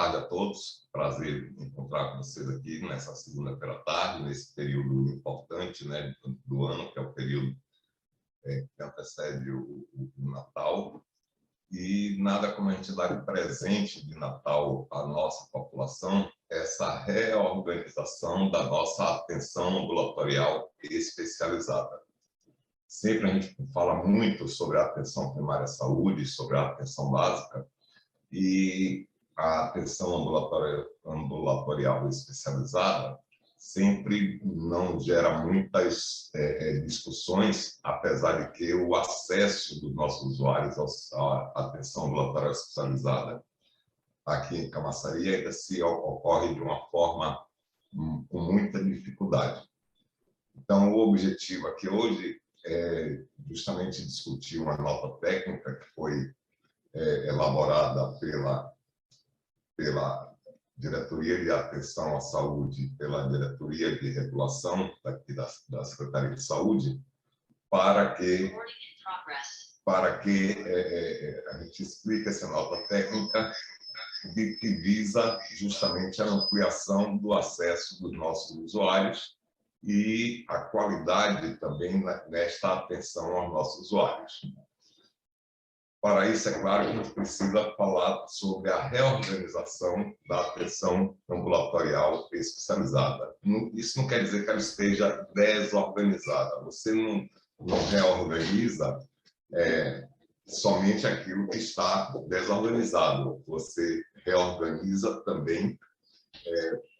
tarde a todos. Prazer encontrar com vocês aqui nessa segunda-feira à tarde, nesse período importante, né, do ano, que é o período que antecede o Natal. E nada como a gente dar de presente de Natal à nossa população, essa reorganização da nossa atenção ambulatorial especializada. Sempre a gente fala muito sobre a atenção primária à saúde, sobre a atenção básica, e a atenção ambulatorial especializada sempre não gera muitas discussões, apesar de que o acesso dos nossos usuários à atenção ambulatorial especializada aqui em Camaçari ainda se ocorre de uma forma com muita dificuldade. Então, o objetivo aqui hoje é justamente discutir uma nota técnica que foi elaborada pela Diretoria de Atenção à Saúde, pela Diretoria de Regulação daqui da Secretaria de Saúde, para que a gente explique essa nota técnica que visa justamente a ampliação do acesso dos nossos usuários e a qualidade também nesta atenção aos nossos usuários. Para isso, é claro que a gente precisa falar sobre a reorganização da atenção ambulatorial especializada. Isso não quer dizer que ela esteja desorganizada. Você não reorganiza somente aquilo que está desorganizado. Você reorganiza também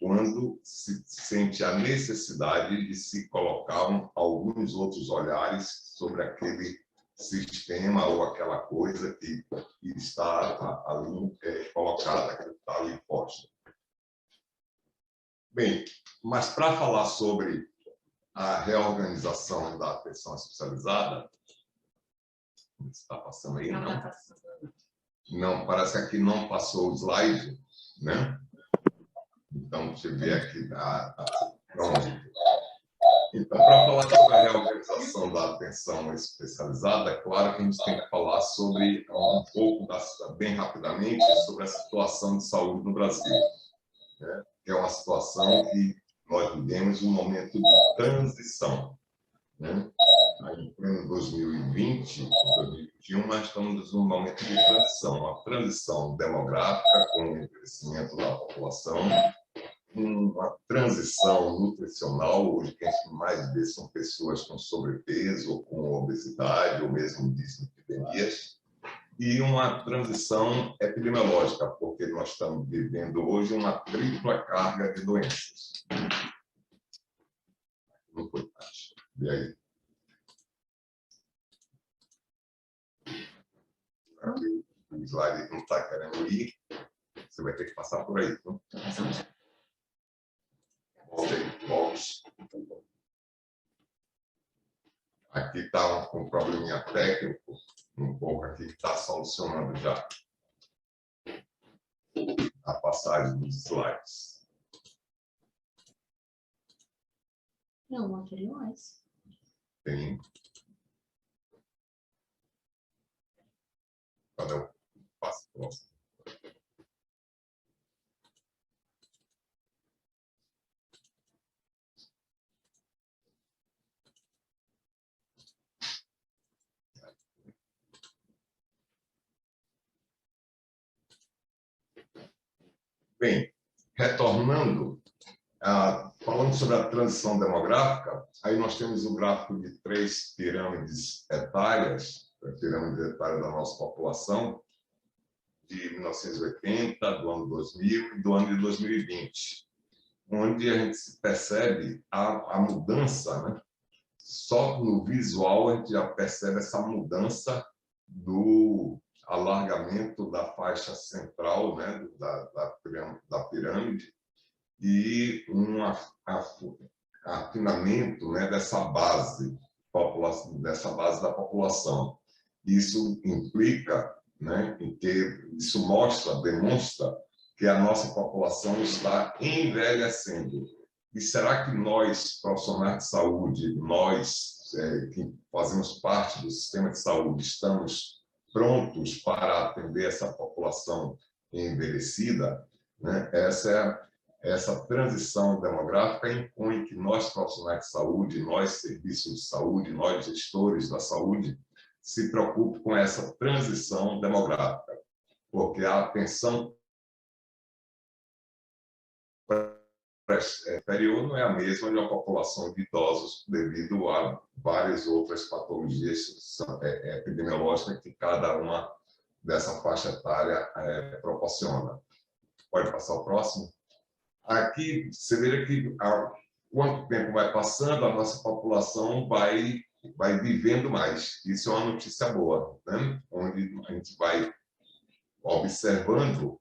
quando se sente a necessidade de se colocar alguns outros olhares sobre aquele sistema ou aquela coisa que está ali colocada, que está ali posta. Bem, mas para falar sobre a reorganização da atenção especializada, está passando aí? Não, não, parece que aqui não passou o slide, né? Então, deixa eu ver aqui. Pronto. Então, para falar sobre a reorganização da atenção especializada, é claro que a gente tem que falar sobre um pouco, bem rapidamente, sobre a situação de saúde no Brasil, né? Que é uma situação que nós vivemos um momento de transição, né? Em pleno 2020, 2021, nós estamos num momento de transição, uma transição demográfica com o envelhecimento da população, uma transição nutricional. Hoje, quem mais vê são pessoas com sobrepeso, ou com obesidade, ou mesmo dislipidemias, e uma transição epidemiológica, porque nós estamos vivendo hoje uma tripla carga de doenças. Não foi fácil. E aí? Aqui, o slide não está querendo ir, você vai ter que passar por aí. Não? Volte. Aqui está com um probleminha técnico, um pouco aqui que está solucionando já a passagem dos slides. Não, anteriores. Tem. Cadê o passo próximo? Bem, retornando, falando sobre a transição demográfica, aí nós temos o gráfico de 3 pirâmides etárias, a pirâmide etária da nossa população, de 1980, do ano 2000 e do ano de 2020, onde a gente percebe a mudança, né? Só no visual a gente já percebe essa mudança do alargamento da faixa central, né, da pirâmide, e um afinamento, né, dessa base da população. Isso implica, né, em que isso demonstra que a nossa população está envelhecendo. E será que nós, profissionais de saúde, nós que fazemos parte do sistema de saúde, estamos prontos para atender essa população envelhecida? né? Essa transição demográfica impõe que nós, profissionais de saúde, nós, serviços de saúde, nós, gestores da saúde, se preocupem com essa transição demográfica, porque a atenção inferior não é a mesma de uma população de idosos devido a várias outras patologias epidemiológicas que cada uma dessa faixa etária proporciona. Pode passar o próximo? Aqui, você vê que quanto tempo vai passando, a nossa população vai vivendo mais. Isso é uma notícia boa, né? Onde a gente vai observando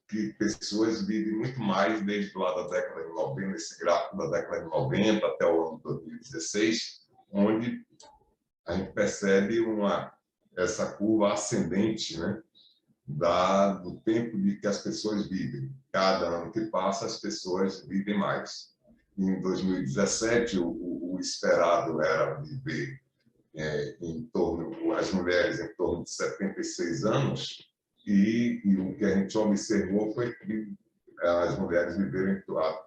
que pessoas vivem muito mais desde lá da década de 90, esse gráfico da década de 90 até o ano de 2016, onde a gente percebe essa curva ascendente, né, do tempo de que as pessoas vivem. Cada ano que passa, as pessoas vivem mais. Em 2017, o esperado era viver as mulheres em torno de 76 anos, e o que a gente observou foi que as mulheres viveram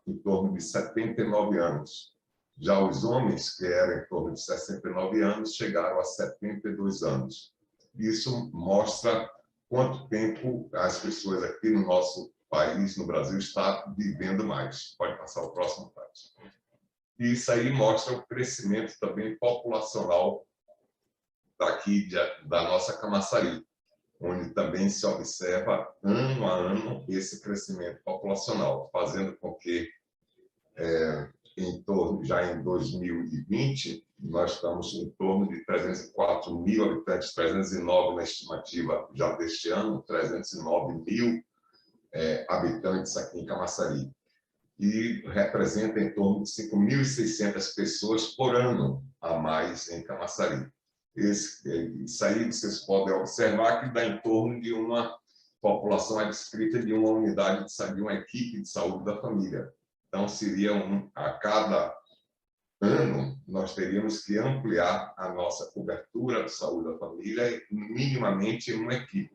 em torno de 79 anos. Já os homens, que eram em torno de 69 anos, chegaram a 72 anos. Isso mostra quanto tempo as pessoas aqui no nosso país, no Brasil, estão vivendo mais. Pode passar o próximo slide. E isso aí mostra o crescimento também populacional daqui da nossa Camaçari, onde também se observa ano a ano esse crescimento populacional, fazendo com que já em 2020 nós estamos em torno de 304 mil habitantes, 309 na estimativa já deste ano, 309 mil habitantes aqui em Camaçari, e representa em torno de 5.600 pessoas por ano a mais em Camaçari. Isso aí vocês podem observar que dá em torno de uma população adscrita de uma unidade de saúde, de uma equipe de saúde da família. Então, seria a cada ano, nós teríamos que ampliar a nossa cobertura de saúde da família minimamente em uma equipe.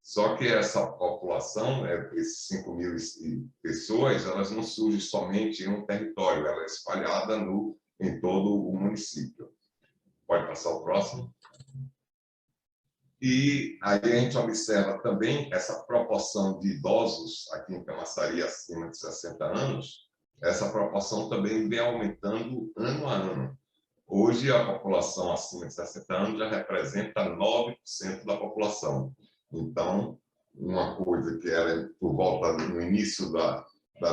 Só que essa população, esses 5.000 pessoas, elas não surgem somente em um território, ela é espalhada em todo o município. Pode passar o próximo. E aí a gente observa também essa proporção de idosos aqui em Camaçari acima de 60 anos, essa proporção também vem aumentando ano a ano. Hoje, a população acima de 60 anos já representa 9% da população. Então, uma coisa que era por volta no início da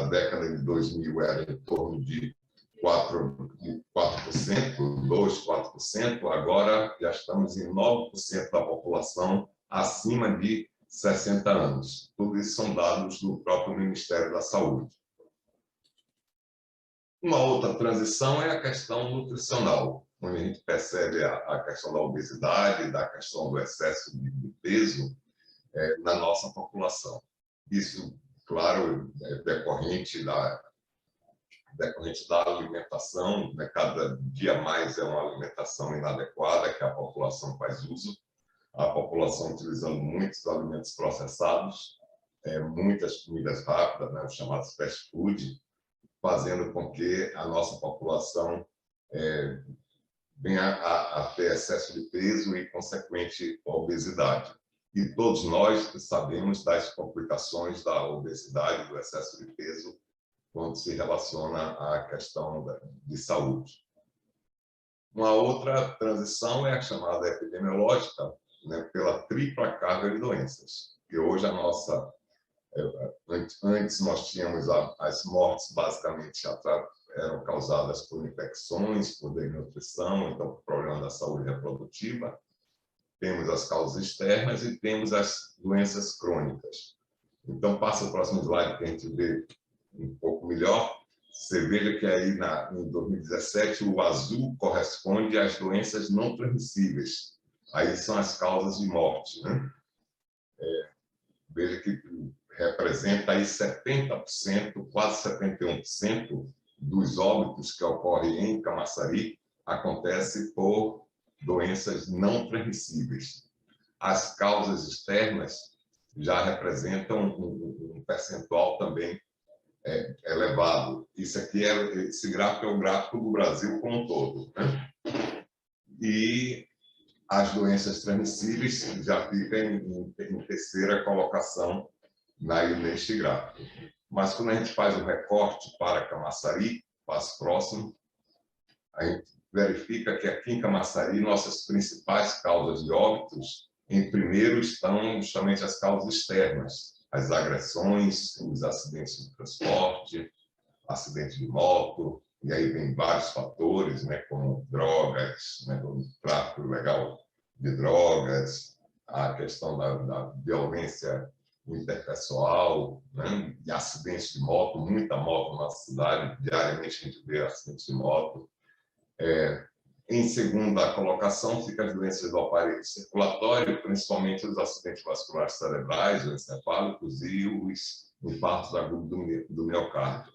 década de 2000 era em torno de 4%, 4%, agora já estamos em 9% da população acima de 60 anos. Tudo isso são dados do próprio Ministério da Saúde. Uma outra transição é a questão nutricional, onde a gente percebe a questão da obesidade, da questão do excesso de peso na nossa população. Isso, claro, é decorrente da alimentação, né? Cada dia mais é uma alimentação inadequada que a população faz uso, a população utilizando muitos alimentos processados, muitas comidas rápidas, né? Os chamados fast food, fazendo com que a nossa população venha a ter excesso de peso e, consequente, obesidade. E todos nós sabemos das complicações da obesidade, do excesso de peso, quando se relaciona à questão de saúde. Uma outra transição é a chamada epidemiológica, né, pela tripla carga de doenças, que hoje antes nós tínhamos as mortes basicamente eram causadas por infecções, por desnutrição, então por problema da saúde reprodutiva. Temos as causas externas e temos as doenças crônicas. Então, passa o próximo slide para a gente ver um pouco melhor. Você veja que aí em 2017 o azul corresponde às doenças não transmissíveis. Aí são as causas de morte, né? Veja que representa aí 70%, quase 71% dos óbitos que ocorrem em Camaçari acontece por doenças não transmissíveis. As causas externas já representam um percentual também elevado. Esse gráfico é o gráfico do Brasil como um todo, né? E as doenças transmissíveis já ficam em terceira colocação neste gráfico. Mas quando a gente faz um recorte para Camaçari, passo próximo, a gente verifica que aqui em Camaçari, nossas principais causas de óbitos, em primeiro estão justamente as causas externas, as agressões, os acidentes de transporte, acidente de moto, e aí vem vários fatores, né, como drogas, né, o tráfico ilegal de drogas, a questão da violência interpessoal, né, e acidentes de moto, muita moto na cidade, diariamente a gente vê acidentes de moto. Em segunda colocação fica as doenças do aparelho circulatório, principalmente os acidentes vasculares cerebrais, os encefálicos e os infartos agudos do miocárdio.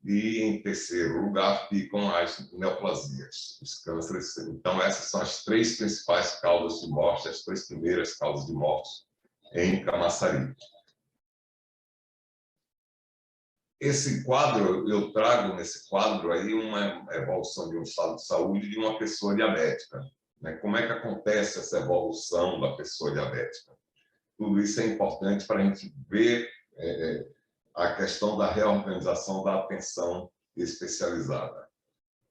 E em terceiro lugar ficam as neoplasias, os cânceres. Então essas são as três principais causas de morte, as três primeiras causas de morte em Camaçari. Esse quadro, eu trago nesse quadro aí uma evolução de um estado de saúde de uma pessoa diabética, né? Como é que acontece essa evolução da pessoa diabética? Tudo isso é importante para a gente ver a questão da reorganização da atenção especializada.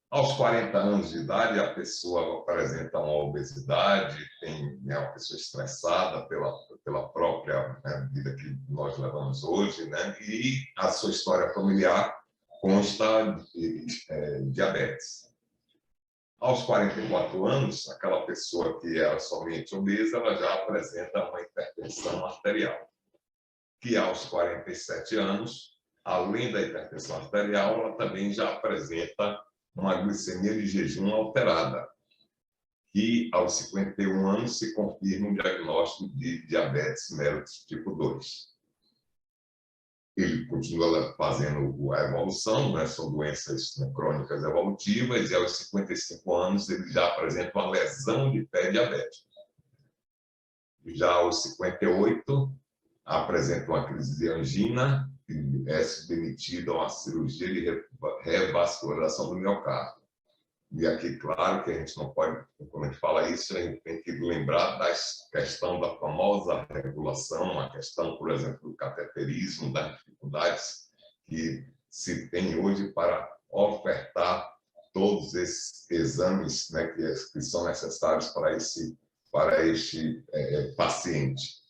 Aos 40 anos de idade, a pessoa apresenta uma obesidade, é uma pessoa estressada pela própria, né, vida que nós levamos hoje, né? E a sua história familiar consta de diabetes. Aos 44 anos, aquela pessoa que era somente obesa, ela já apresenta uma hipertensão arterial, que aos 47 anos, além da hipertensão arterial, ela também já apresenta uma glicemia de jejum alterada, que aos 51 anos se confirma um diagnóstico de diabetes mellitus tipo 2. Ele continua fazendo a evolução, né? São doenças, né, crônicas evolutivas, e aos 55 anos ele já apresenta uma lesão de pé diabético. Já aos 58, apresenta uma crise de angina e é submetido a uma cirurgia de revascularização do miocárdio. E aqui, claro, que a gente não pode, quando a gente fala isso, a gente tem que lembrar da questão da famosa regulação, a questão, por exemplo, do cateterismo, das dificuldades que se tem hoje para ofertar todos esses exames, né, que são necessários para este paciente.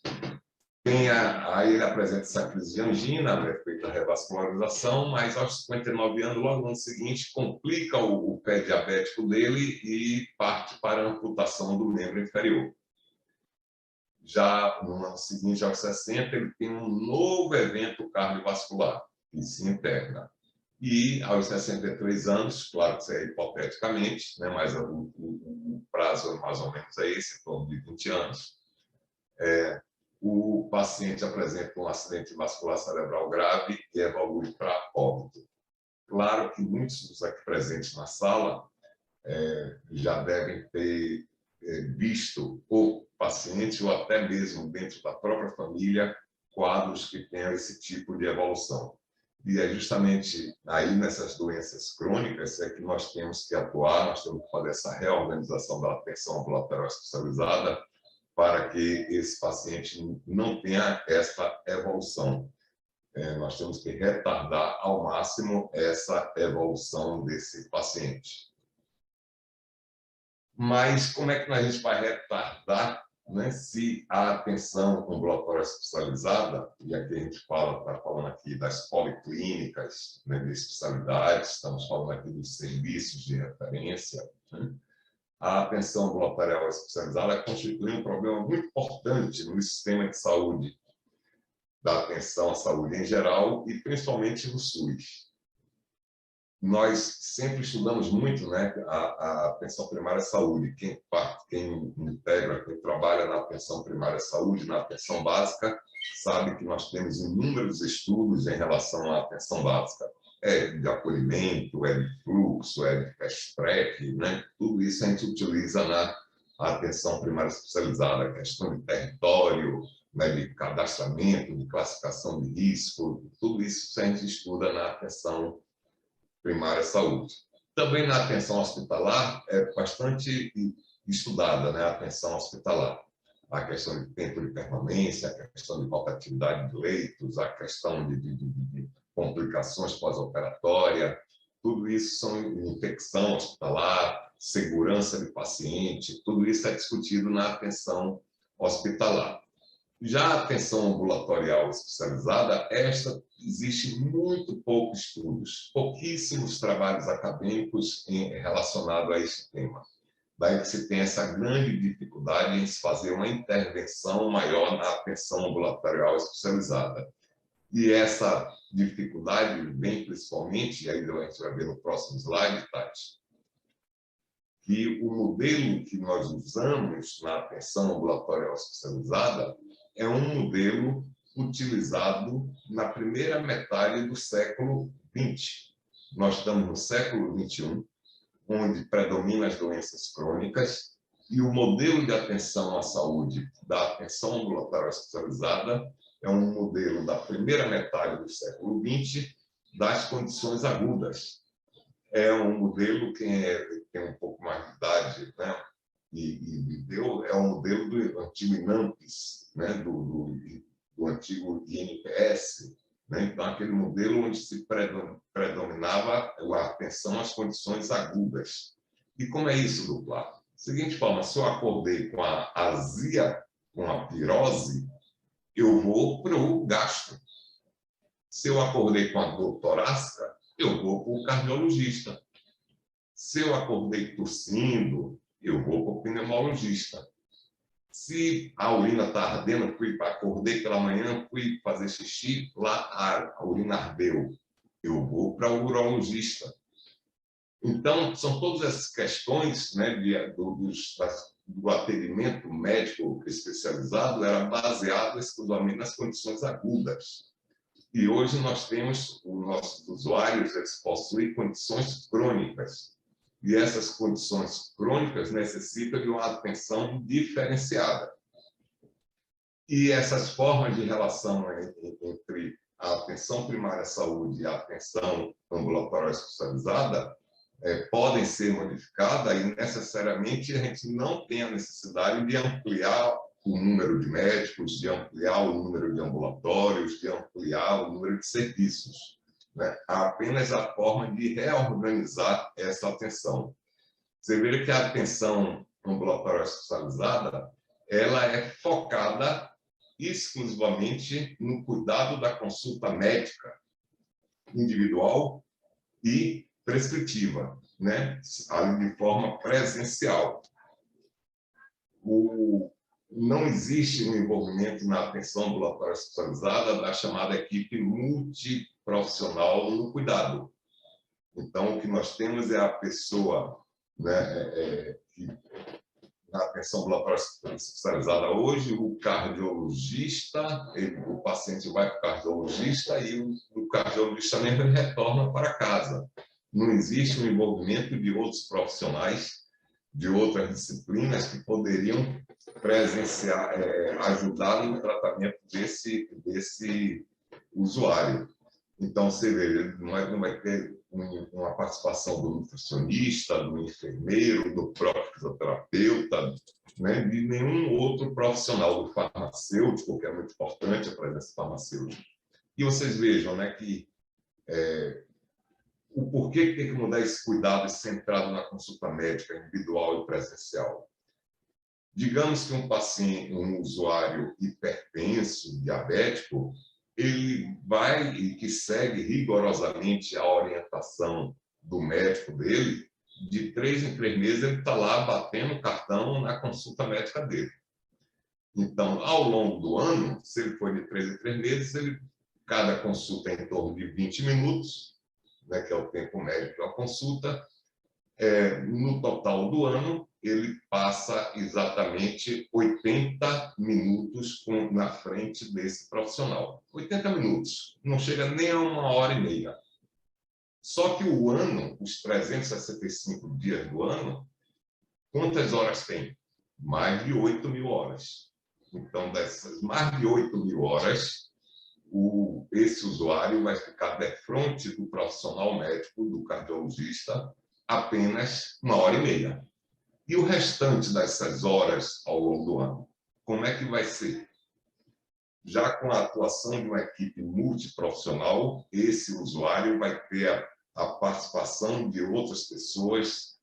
Aí ele apresenta essa crise de angina, é feita a revascularização, mas aos 59 anos, logo no ano seguinte, complica o pé diabético dele e parte para a amputação do membro inferior. Já no ano seguinte, aos 60, ele tem um novo evento cardiovascular que se integra. E aos 63 anos, claro que isso é hipoteticamente, né, mas o prazo mais ou menos é esse, em torno de 20 anos, o paciente apresenta um acidente vascular cerebral grave e evolui para óbito. Claro que muitos dos aqui presentes na sala já devem ter visto o paciente, ou até mesmo dentro da própria família, quadros que tenham esse tipo de evolução. E é justamente aí, nessas doenças crônicas, é que nós temos que atuar, nós temos que fazer essa reorganização da atenção ambulatorial especializada, para que esse paciente não tenha essa evolução. Nós temos que retardar ao máximo essa evolução desse paciente. Mas como é que a gente vai retardar, né, se a atenção ambulatorial especializada, e aqui a gente está falando aqui das policlínicas, né, de especialidades, estamos falando aqui dos serviços de referência, né? A atenção ambulatorial especializada constitui um problema muito importante no sistema de saúde, da atenção à saúde em geral e principalmente no SUS. Nós sempre estudamos muito, né, a atenção primária à saúde. Quem integra, quem trabalha na atenção primária à saúde, na atenção básica, sabe que nós temos inúmeros estudos em relação à atenção básica. De acolhimento, de fluxo, de fast track, né? Tudo isso a gente utiliza na atenção primária especializada, a questão de território, né, de cadastramento, de classificação de risco, tudo isso a gente estuda na atenção primária à saúde. Também na atenção hospitalar é bastante estudada, né, a atenção hospitalar. A questão de tempo de permanência, a questão de rotatividade de leitos, a questão de complicações pós-operatórias, tudo isso são infecção hospitalar, segurança de paciente, tudo isso é discutido na atenção hospitalar. Já a atenção ambulatorial especializada, esta existe muito poucos estudos, pouquíssimos trabalhos acadêmicos relacionados a este tema. Daí que se tem essa grande dificuldade em se fazer uma intervenção maior na atenção ambulatorial especializada. E essa dificuldade vem principalmente, e aí a gente vai ver no próximo slide, Tati, que o modelo que nós usamos na atenção ambulatorial especializada é um modelo utilizado na primeira metade do século XX. Nós estamos no século XXI, onde predominam as doenças crônicas, e o modelo de atenção à saúde da atenção ambulatorial especializada é um modelo da primeira metade do século XX das condições agudas. É um modelo que tem um pouco mais de idade, né? É um modelo do antigo INAMPS, né? do antigo INPS, né? Então, aquele modelo onde se predominava a atenção às condições agudas. E como é isso, dupla? Seguinte forma, se eu acordei com a azia, com a pirose, eu vou para o gastro. Se eu acordei com a dor torácica, eu vou para o cardiologista. Se eu acordei tossindo, eu vou para o pneumologista. Se a urina está ardendo, acordei pela manhã, fui fazer xixi, lá a urina ardeu, eu vou para o urologista. Então, são todas essas questões, né, do atendimento médico especializado, era baseado exclusivamente nas condições agudas. E hoje nós temos, os nossos usuários, eles possuem condições crônicas. E essas condições crônicas necessitam de uma atenção diferenciada. E essas formas de relação entre a atenção primária à saúde e a atenção ambulatorial especializada podem ser modificadas e necessariamente a gente não tem a necessidade de ampliar o número de médicos, de ampliar o número de ambulatórios, de ampliar o número de serviços. Né? Há apenas a forma de reorganizar essa atenção. Você vê que a atenção ambulatorial especializada ela é focada exclusivamente no cuidado da consulta médica individual e prescritiva, né? De forma presencial. Não existe um envolvimento na atenção ambulatorial especializada da chamada equipe multiprofissional no cuidado. Então, o que nós temos é a pessoa, né, na atenção ambulatorial especializada hoje, o cardiologista, o paciente vai para o cardiologista e o cardiologista mesmo retorna para casa. Não existe um envolvimento de outros profissionais, de outras disciplinas que poderiam presenciar, ajudar no tratamento desse usuário. Então, você vê, não vai ter uma participação do nutricionista, do enfermeiro, do próprio fisioterapeuta, né, de nenhum outro profissional, do farmacêutico, que é muito importante a presença farmacêutica. E vocês vejam, né, que o porquê que tem que mudar esse cuidado centrado na consulta médica individual e presencial. Digamos que um paciente, um usuário hipertenso, diabético, ele vai e que segue rigorosamente a orientação do médico dele, de 3 em 3 meses ele está lá batendo o cartão na consulta médica dele. Então, ao longo do ano, se ele for de 3 em 3 meses, cada consulta é em torno de 20 minutos, né, que é o tempo médio da consulta. No total do ano, ele passa exatamente 80 minutos na frente desse profissional. 80 minutos, não chega nem a 1h30. Só que o ano, os 365 dias do ano, quantas horas tem? Mais de 8.000 horas. Então, dessas mais de 8.000 horas, esse usuário vai ficar defronte do profissional médico, do cardiologista, apenas 1h30. E o restante dessas horas ao longo do ano? Como é que vai ser? Já com a atuação de uma equipe multiprofissional, esse usuário vai ter a participação de outras pessoas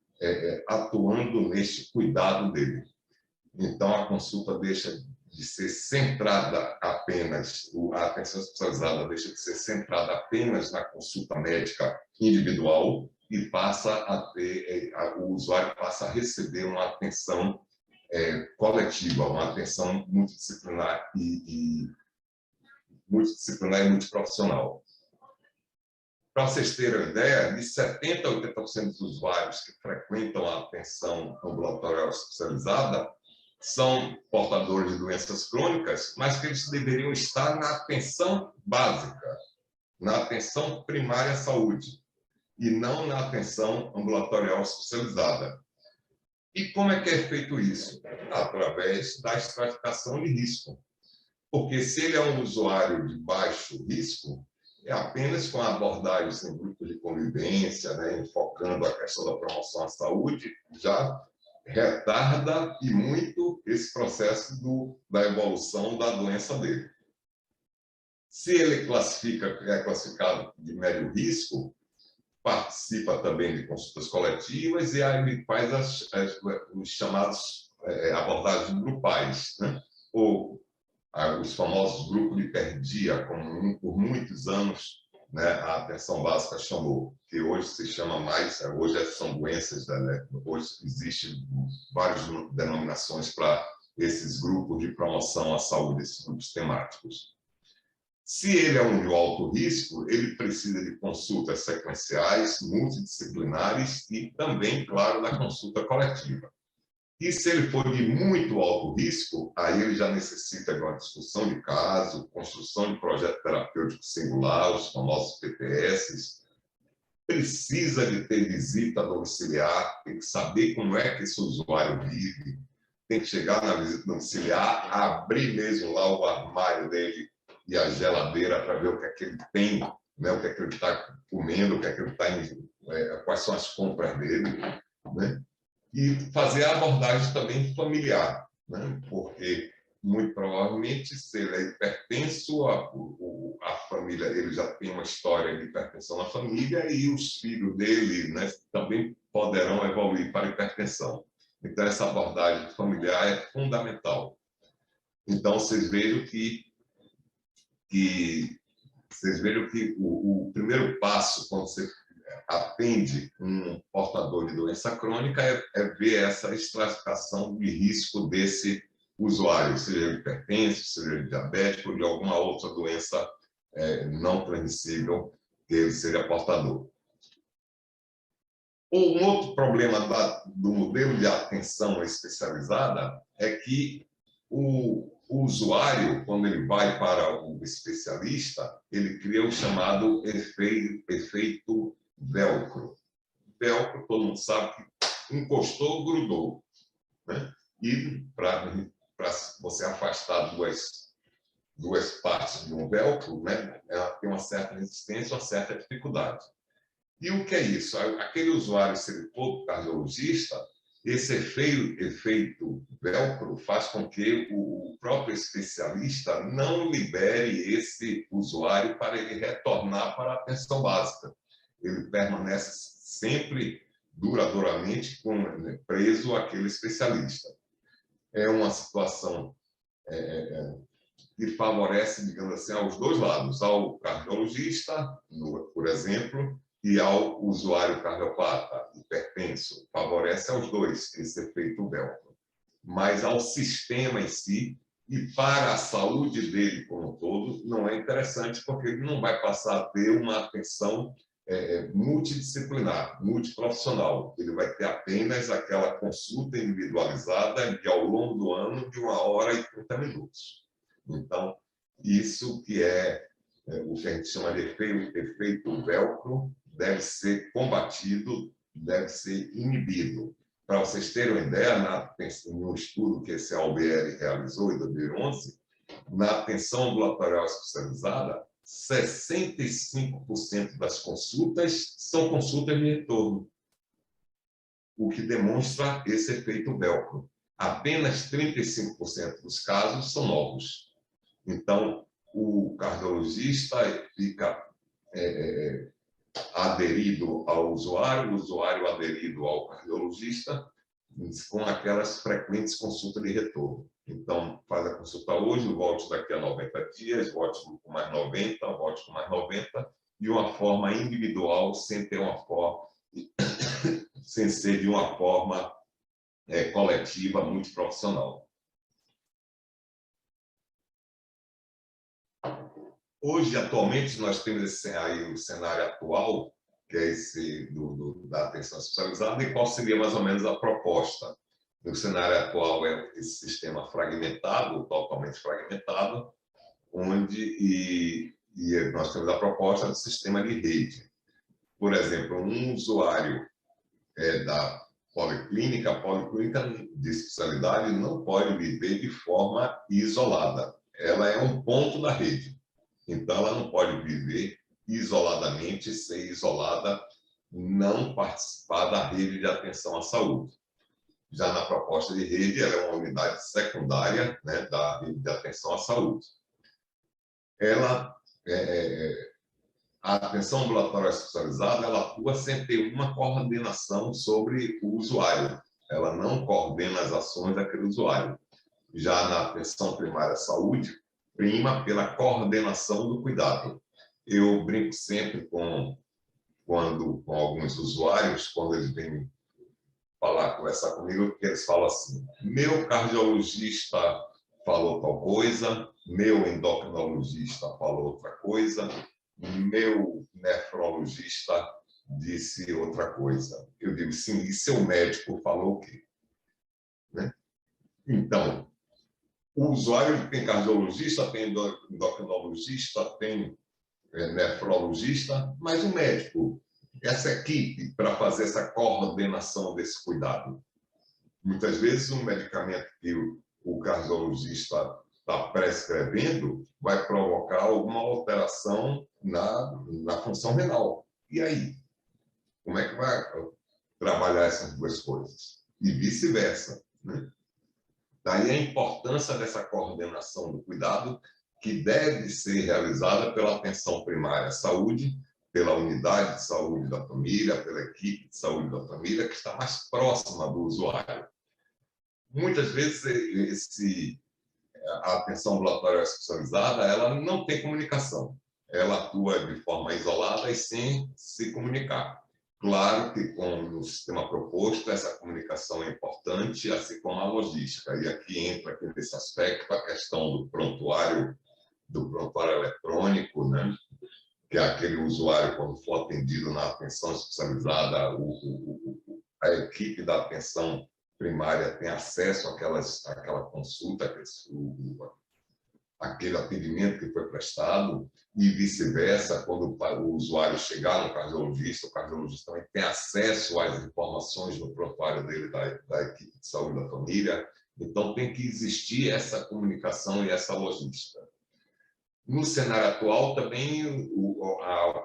atuando neste cuidado dele. Então, a consulta deixa de ser centrada apenas, a atenção especializada deixa de ser centrada apenas na consulta médica individual e passa a ter, o usuário passa a receber uma atenção coletiva, uma atenção multidisciplinar e multiprofissional. Para vocês terem uma ideia, de 70% a 80% dos usuários que frequentam a atenção ambulatorial especializada são portadores de doenças crônicas, mas que eles deveriam estar na atenção básica, na atenção primária à saúde, e não na atenção ambulatorial especializada. E como é que é feito isso? Através da estratificação de risco. Porque se ele é um usuário de baixo risco, é apenas com a abordagem em grupos de convivência, né, focando a questão da promoção à saúde, já retarda e muito esse processo da evolução da doença dele. Se ele é classificado de médio risco, participa também de consultas coletivas e aí ele faz os chamados abordagens grupais, né? Ou os famosos grupos de hiperdia, como por muitos anos, né, a atenção básica chamou, que hoje se chama mais, hoje são doenças, né, hoje existem várias denominações para esses grupos de promoção à saúde, esses grupos temáticos. Se ele é um de alto risco, ele precisa de consultas sequenciais, multidisciplinares e também, claro, da consulta coletiva. E se ele for de muito alto risco, aí ele já necessita de uma discussão de caso, construção de projeto terapêutico singular, os famosos PTS, precisa de ter visita domiciliar, tem que saber como é que esse usuário vive, tem que chegar na visita domiciliar, abrir mesmo lá o armário dele e a geladeira para ver o que é que ele tem, né, o que é que ele está comendo, o que é que ele está quais são as compras dele, né? E fazer a abordagem também familiar, né? Porque, muito provavelmente, se ele é hipertenso, a família ele já tem uma história de hipertensão na família e os filhos dele, né, também poderão evoluir para hipertensão. Então, essa abordagem familiar é fundamental. Então, vocês vejam que o primeiro passo, quando você atende um portador de doença crônica, é ver essa estratificação de risco desse usuário, seja ele hipertenso, seja ele diabético, ou de alguma outra doença não transmissível que ele seja portador. Um outro problema do modelo de atenção especializada é que o usuário, quando ele vai para o especialista, ele cria o chamado efeito velcro. Velcro, todo mundo sabe que encostou, grudou, né? E para você afastar duas partes de um velcro, né, ela tem uma certa resistência, uma certa dificuldade. E o que é isso? Aquele usuário, se ele for cardiologista, esse efeito velcro faz com que o próprio especialista não libere esse usuário para ele retornar para a atenção básica. Ele permanece sempre duradouramente preso àquele especialista. É uma situação que favorece, digamos assim, aos dois lados, ao cardiologista, por exemplo, e ao usuário cardiopata, hipertenso. Favorece aos dois esse efeito velcro. Mas ao sistema em si, e para a saúde dele como um todo, não é interessante, porque ele não vai passar a ter uma atenção multidisciplinar, multiprofissional. Ele vai ter apenas aquela consulta individualizada de, ao longo do ano, de 1h30. Então, isso que é o que a gente chama de efeito velcro, deve ser combatido, deve ser inibido. para vocês terem uma ideia, no estudo que esse AUBR realizou em 2011, na atenção ambulatorial especializada, 65% das consultas são consultas de retorno, o que demonstra esse efeito velcro. Apenas 35% dos casos são novos. Então, o cardiologista fica aderido ao usuário, o usuário aderido ao cardiologista, com aquelas frequentes consultas de retorno. Então, faz a consulta hoje, volte daqui a 90 dias, volte com mais 90, volte com mais 90, de uma forma individual, sem ser de uma forma coletiva, muito profissional. Hoje, atualmente, nós temos aí o cenário atual, que é esse da atenção especializada, e qual seria mais ou menos a proposta. No cenário atual é esse sistema fragmentado, totalmente fragmentado, onde nós temos a proposta do sistema de rede. Por exemplo, um usuário da policlínica, a policlínica de especialidade não pode viver de forma isolada. Ela é um ponto da rede. Então, ela não pode viver isoladamente, ser isolada, não participar da rede de atenção à saúde. Já na proposta de rede, ela é uma unidade secundária, né, da rede de atenção à saúde. A atenção ambulatorial especializada, ela atua sem ter uma coordenação sobre o usuário. Ela não coordena as ações daquele usuário. Já na atenção primária à saúde, prima pela coordenação do cuidado. Eu brinco sempre com alguns usuários, quando eles vêm conversar comigo, que eles falam assim: meu cardiologista falou tal coisa, meu endocrinologista falou outra coisa, meu nefrologista disse outra coisa. Eu digo, sim, e seu médico falou o quê? Né? Então, o usuário tem cardiologista, tem endocrinologista, tem nefrologista, mas o médico, essa equipe para fazer essa coordenação desse cuidado. Muitas vezes, um medicamento que o cardiologista está prescrevendo vai provocar alguma alteração na função renal. E aí? Como é que vai trabalhar essas duas coisas? E vice-versa, né? Daí a importância dessa coordenação do cuidado, que deve ser realizada pela atenção primária à saúde, pela unidade de saúde da família, pela equipe de saúde da família, que está mais próxima do usuário. Muitas vezes, a atenção ambulatorial especializada, ela não tem comunicação. Ela atua de forma isolada e sem se comunicar. Claro que, no sistema proposto, essa comunicação é importante, assim como a logística. E aqui entra nesse aspecto a questão do prontuário eletrônico, né? Que é aquele usuário, quando for atendido na atenção especializada, a equipe da atenção primária tem acesso àquela consulta, aquele atendimento que foi prestado, e vice-versa, quando o usuário chegar no cardiologista, o cardiologista também tem acesso às informações no prontuário dele, da equipe de saúde da família. Então, tem que existir essa comunicação e essa logística. No cenário atual, também,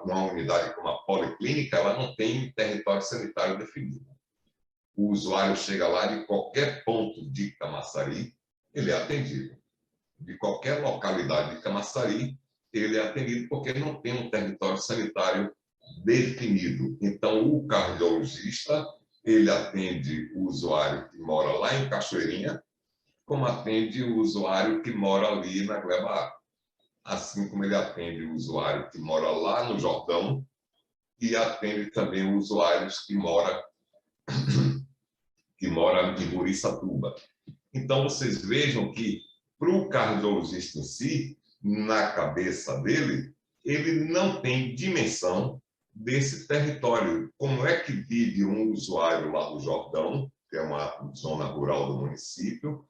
uma unidade como a policlínica, ela não tem território sanitário definido. O usuário chega lá de qualquer ponto de Camaçari, ele é atendido. De qualquer localidade de Camaçari, ele é atendido porque não tem um território sanitário definido. Então, o cardiologista, ele atende o usuário que mora lá em Cachoeirinha, como atende o usuário que mora ali na Gleba A. Assim como ele atende o usuário que mora lá no Jordão e atende também os usuários que moram em Muriçatuba. Então, vocês vejam que, para o cardiologista em si, na cabeça dele, ele não tem dimensão desse território. Como é que vive um usuário lá do Jordão, que é uma zona rural do município?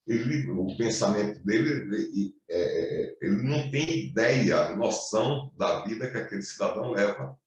O pensamento dele, ele não tem ideia, noção da vida que aquele cidadão leva.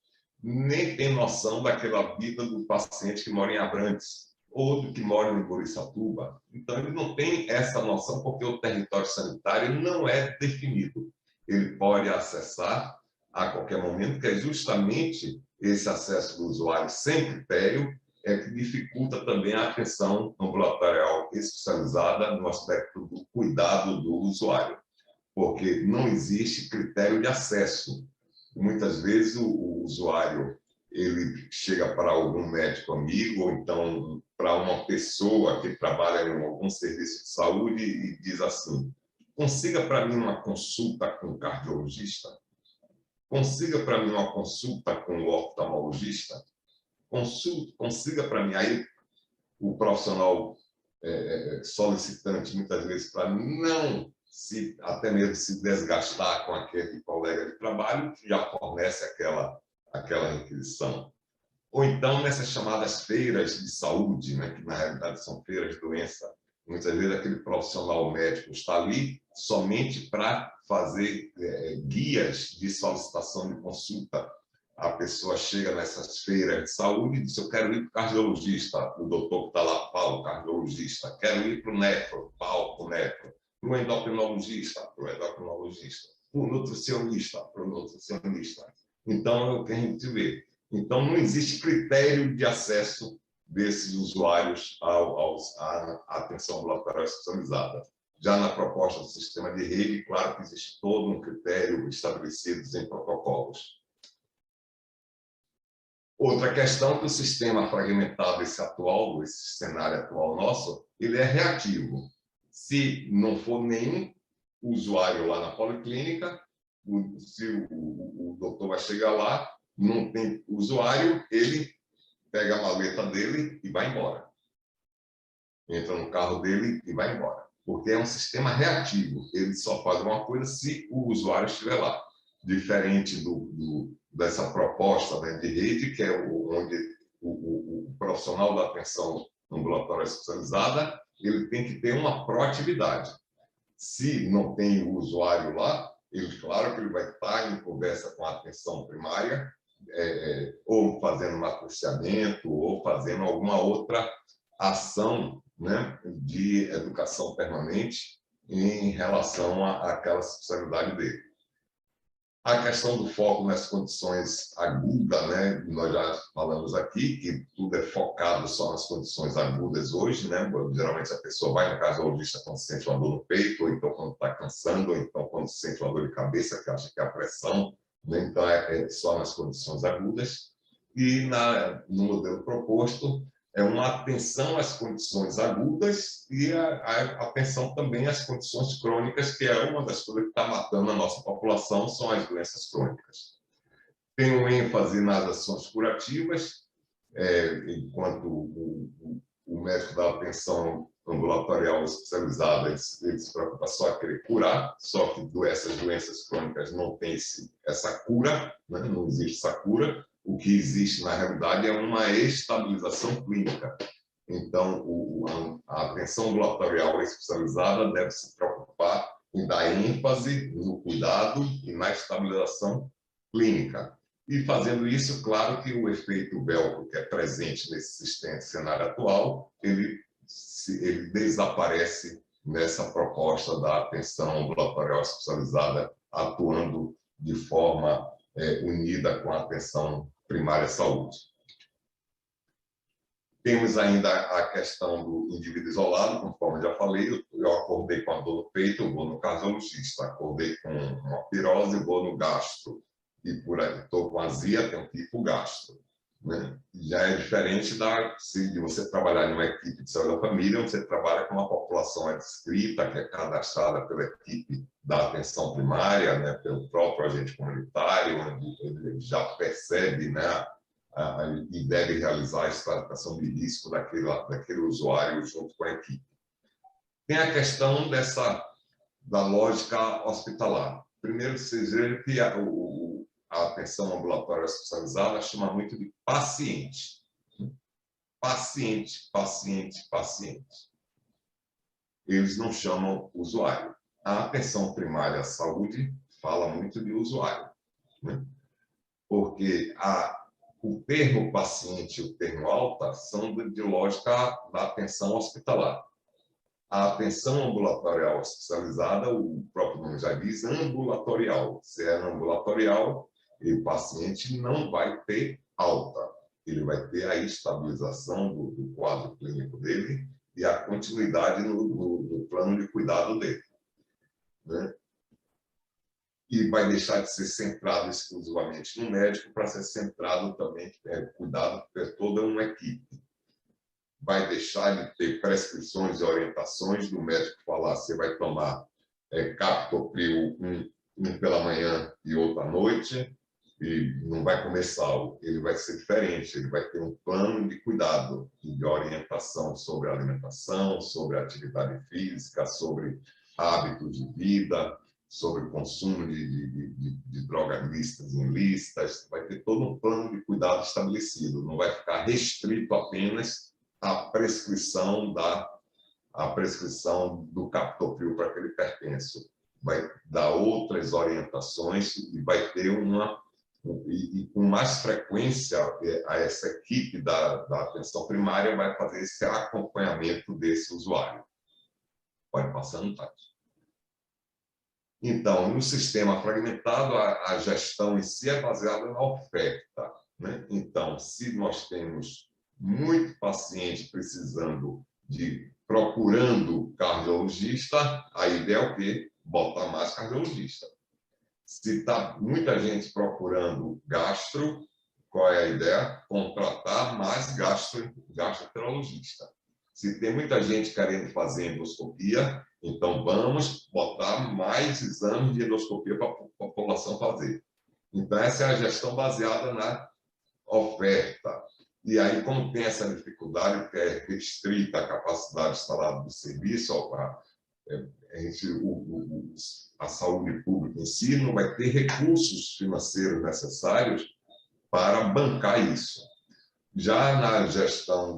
Nem tem noção daquela vida do paciente que mora em Abrantes. ou do que mora em Borisatuba. Então, ele não tem essa noção, porque o território sanitário não é definido. Ele pode acessar a qualquer momento, que é justamente esse acesso do usuário sem critério que dificulta também a atenção ambulatorial especializada no aspecto do cuidado do usuário, porque não existe critério de acesso. Muitas vezes o usuário ele chega para algum médico amigo, ou então para uma pessoa que trabalha em algum serviço de saúde e diz assim: consiga para mim uma consulta com o cardiologista, consiga para mim uma consulta com o oftalmologista, consiga para mim. Aí o profissional solicitante, muitas vezes, para não até mesmo se desgastar com aquele colega de trabalho, já fornece aquela requisição. Ou então, nessas chamadas feiras de saúde, né, que na realidade são feiras de doença, muitas vezes aquele profissional médico está ali somente para fazer guias de solicitação de consulta. A pessoa chega nessas feiras de saúde e diz: eu quero ir para o cardiologista, o doutor que está lá, Paulo, cardiologista. Quero ir para o nefro, Paulo, para o nefro. Para o endocrinologista, para o endocrinologista. Para o nutricionista, para o nutricionista. Então, é o que a gente vê. Então, não existe critério de acesso desses usuários à atenção ambulatorial especializada. Já na proposta do sistema de rede, claro que existe todo um critério estabelecido em protocolos. Outra questão é que o sistema fragmentado, esse cenário atual nosso, ele é reativo. Se não for nenhum usuário lá na policlínica, se o doutor vai chegar lá, não tem usuário, ele pega a maleta dele e vai embora. Entra no carro dele e vai embora. Porque é um sistema reativo. Ele só faz uma coisa se o usuário estiver lá. Diferente dessa proposta, né, de rede, que é onde o profissional da atenção ambulatorial especializada ele tem que ter uma proatividade. Se não tem o usuário lá, claro que ele vai estar em conversa com a atenção primária, ou fazendo um matriciamento, ou fazendo alguma outra ação, né, de educação permanente em relação àquela especialidade dele. A questão do foco nas condições agudas, né? Nós já falamos aqui que tudo é focado só nas condições agudas hoje, né? Geralmente a pessoa vai no cardiologista quando sente uma dor no peito, ou então quando está cansando, ou então quando sente uma dor de cabeça, que acha que é a pressão, né? Então é só nas condições agudas. E no modelo proposto, é uma atenção às condições agudas e a atenção também às condições crônicas, que é uma das coisas que está matando a nossa população, são as doenças crônicas. Tem um ênfase nas ações curativas, enquanto o médico da atenção ambulatorial especializada, ele se preocupa só em querer curar, só que essas doenças crônicas não têm essa cura, né? Não existe essa cura. O que existe, na realidade, é uma estabilização clínica. Então, a atenção ambulatorial especializada deve se preocupar em dar ênfase no cuidado e na estabilização clínica. E, fazendo isso, claro que o efeito Velcro, que é presente nesse cenário atual, ele desaparece nessa proposta da atenção ambulatorial especializada, atuando de forma unida com a atenção primária à saúde. Temos ainda a questão do indivíduo isolado, conforme já falei, eu acordei com a dor no peito, eu vou no cardiologista, acordei com uma pirose, eu vou no gastro, e por aí estou com azia, tenho que ir para o gastro. Né? Já é diferente de você trabalhar em uma equipe de saúde da família, onde você trabalha com uma população adscrita, que é cadastrada pela equipe da atenção primária, né, pelo próprio agente comunitário, onde ele já percebe, né, e deve realizar a estratificação de risco daquele usuário junto com a equipe. Tem a questão da lógica hospitalar. Primeiro, vocês veem que a atenção ambulatorial especializada chama muito de paciente. Paciente, paciente, paciente. Eles não chamam usuário. A atenção primária à saúde fala muito de usuário, né? Porque o termo paciente e o termo alta são de lógica da atenção hospitalar. A atenção ambulatorial especializada, o próprio nome já diz, ambulatorial. Se é ambulatorial, o paciente não vai ter alta. Ele vai ter a estabilização do quadro clínico dele e a continuidade no plano de cuidado dele, né? E vai deixar de ser centrado exclusivamente no médico para ser centrado também, cuidado por toda uma equipe. Vai deixar de ter prescrições e orientações do médico falar, você vai tomar captopril um pela manhã e outro à noite, e não vai comer sal. Ele vai ser diferente, ele vai ter um plano de cuidado e de orientação sobre alimentação, sobre atividade física, sobre hábitos de vida, sobre o consumo de drogas lícitas e ilícitas. Vai ter todo um plano de cuidado estabelecido, não vai ficar restrito apenas à prescrição do captopril para aquele hipertenso. Vai dar outras orientações e vai ter e com mais frequência, essa equipe da atenção primária vai fazer esse acompanhamento desse usuário. Pode passar no Tati. Então, no sistema fragmentado, a gestão em si é baseada na oferta, né? Então, se nós temos muito paciente procurando cardiologista, a ideia é o quê? Botar mais cardiologista. Se está muita gente procurando gastro, qual é a ideia? Contratar mais gastroenterologista. Se tem muita gente querendo fazer endoscopia, então vamos botar mais exames de endoscopia para a população fazer. Então, essa é a gestão baseada na oferta. E aí, como tem essa dificuldade, que é restrita a capacidade instalada do serviço, a saúde pública em si não vai ter recursos financeiros necessários para bancar isso. Já na gestão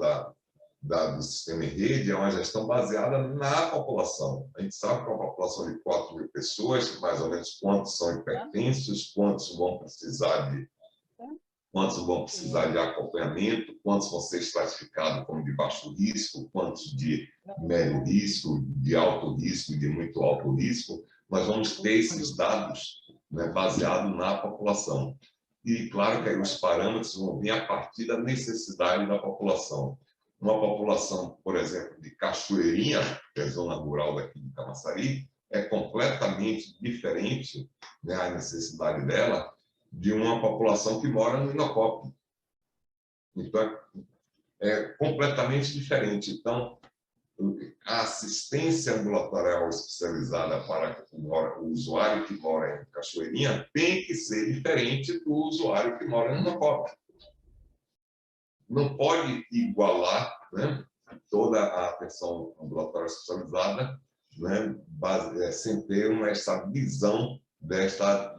do sistema em rede, é uma gestão baseada na população. A gente sabe que é uma população de 4.000 pessoas, mais ou menos quantos são hipertensos, quantos vão precisar de acompanhamento, quantos vão ser classificados como de baixo risco, quantos de médio risco, de alto risco e de muito alto risco. Nós vamos ter esses dados, né, baseados na população. E, claro, que aí os parâmetros vão vir a partir da necessidade da população. Uma população, por exemplo, de Cachoeirinha, que é a zona rural daqui de Camaçari, é completamente diferente, né, a necessidade dela, de uma população que mora no Inocop. Então, é completamente diferente. Então, a assistência ambulatorial especializada para o usuário que mora em Cachoeirinha tem que ser diferente do usuário que mora no Inocop. Não pode igualar, né, toda a atenção ambulatorial especializada, né, sem ter essa visão desta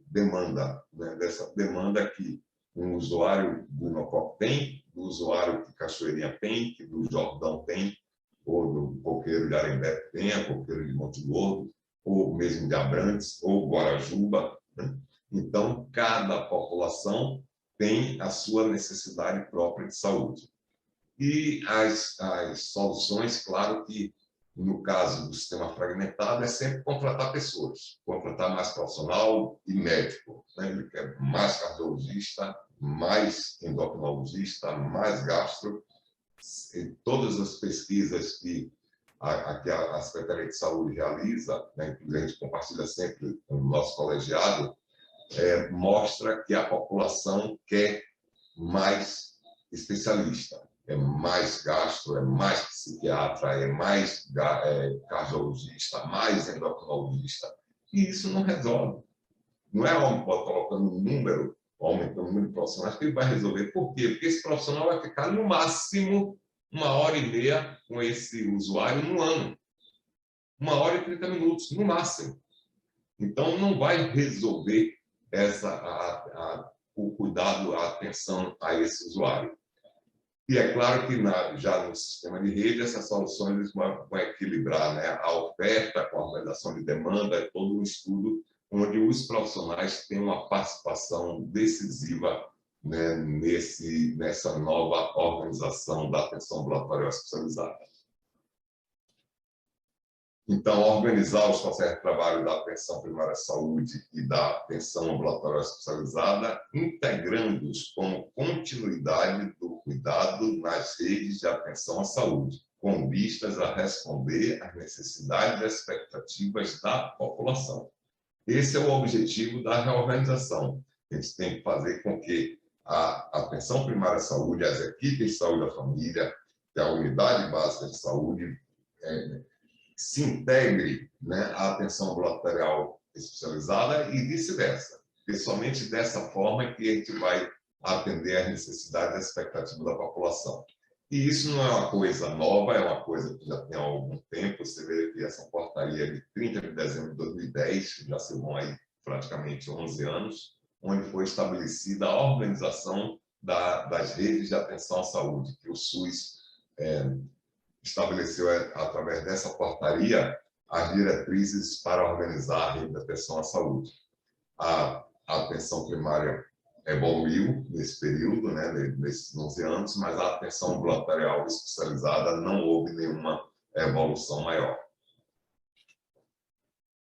demanda, né, dessa demanda que um usuário do Inocop tem, do usuário que Cachoeirinha tem, que do Jordão tem, ou do Coqueiro de Arembé tem, a Coqueiro de Monte Gordo, ou mesmo de Abrantes, ou Guarajuba, né? Então, cada população tem a sua necessidade própria de saúde. E as soluções, claro que, no caso do sistema fragmentado, é sempre contratar pessoas, contratar mais profissional e médico, né? Ele quer mais cardiologista, mais endocrinologista, mais gastro. E todas as pesquisas que a Secretaria de Saúde realiza, né, que a gente compartilha sempre no nosso colegiado, mostra que a população quer mais especialista. É mais gastro, é mais psiquiatra, é mais cardiologista, mais endocrinologista. E isso não resolve. Não é colocando um número, aumentando o número de profissionais, que ele vai resolver. Por quê? Porque esse profissional vai ficar, no máximo, 1h30 com esse usuário no ano. 1h30 minutos, no máximo. Então, não vai resolver o cuidado, a atenção a esse usuário. E é claro que já no sistema de rede, essas soluções vão equilibrar, né, a oferta com a organização de demanda, é todo um estudo onde os profissionais têm uma participação decisiva né, nessa nova organização da atenção ambulatorial especializada. Então, organizar os processos de trabalho da atenção primária à saúde e da atenção ambulatorial especializada, integrando-os como continuidade do cuidado nas redes de atenção à saúde, com vistas a responder às necessidades e expectativas da população. Esse é o objetivo da reorganização. A gente tem que fazer com que a atenção primária à saúde, as equipes de saúde da família, a unidade básica de saúde, se integre, né, à atenção ambulatorial especializada e vice-versa. Porque somente dessa forma que a gente vai atender às necessidades e expectativas da população. E isso não é uma coisa nova, é uma coisa que já tem há algum tempo. Você vê que essa portaria de 30 de dezembro de 2010, já se vão aí praticamente 11 anos, onde foi estabelecida a organização das redes de atenção à saúde, que o SUS estabeleceu, através dessa portaria, as diretrizes para organizar a rede de atenção à saúde. A atenção primária evoluiu nesse período, né, nesses 11 anos, mas a atenção ambulatorial especializada não houve nenhuma evolução maior.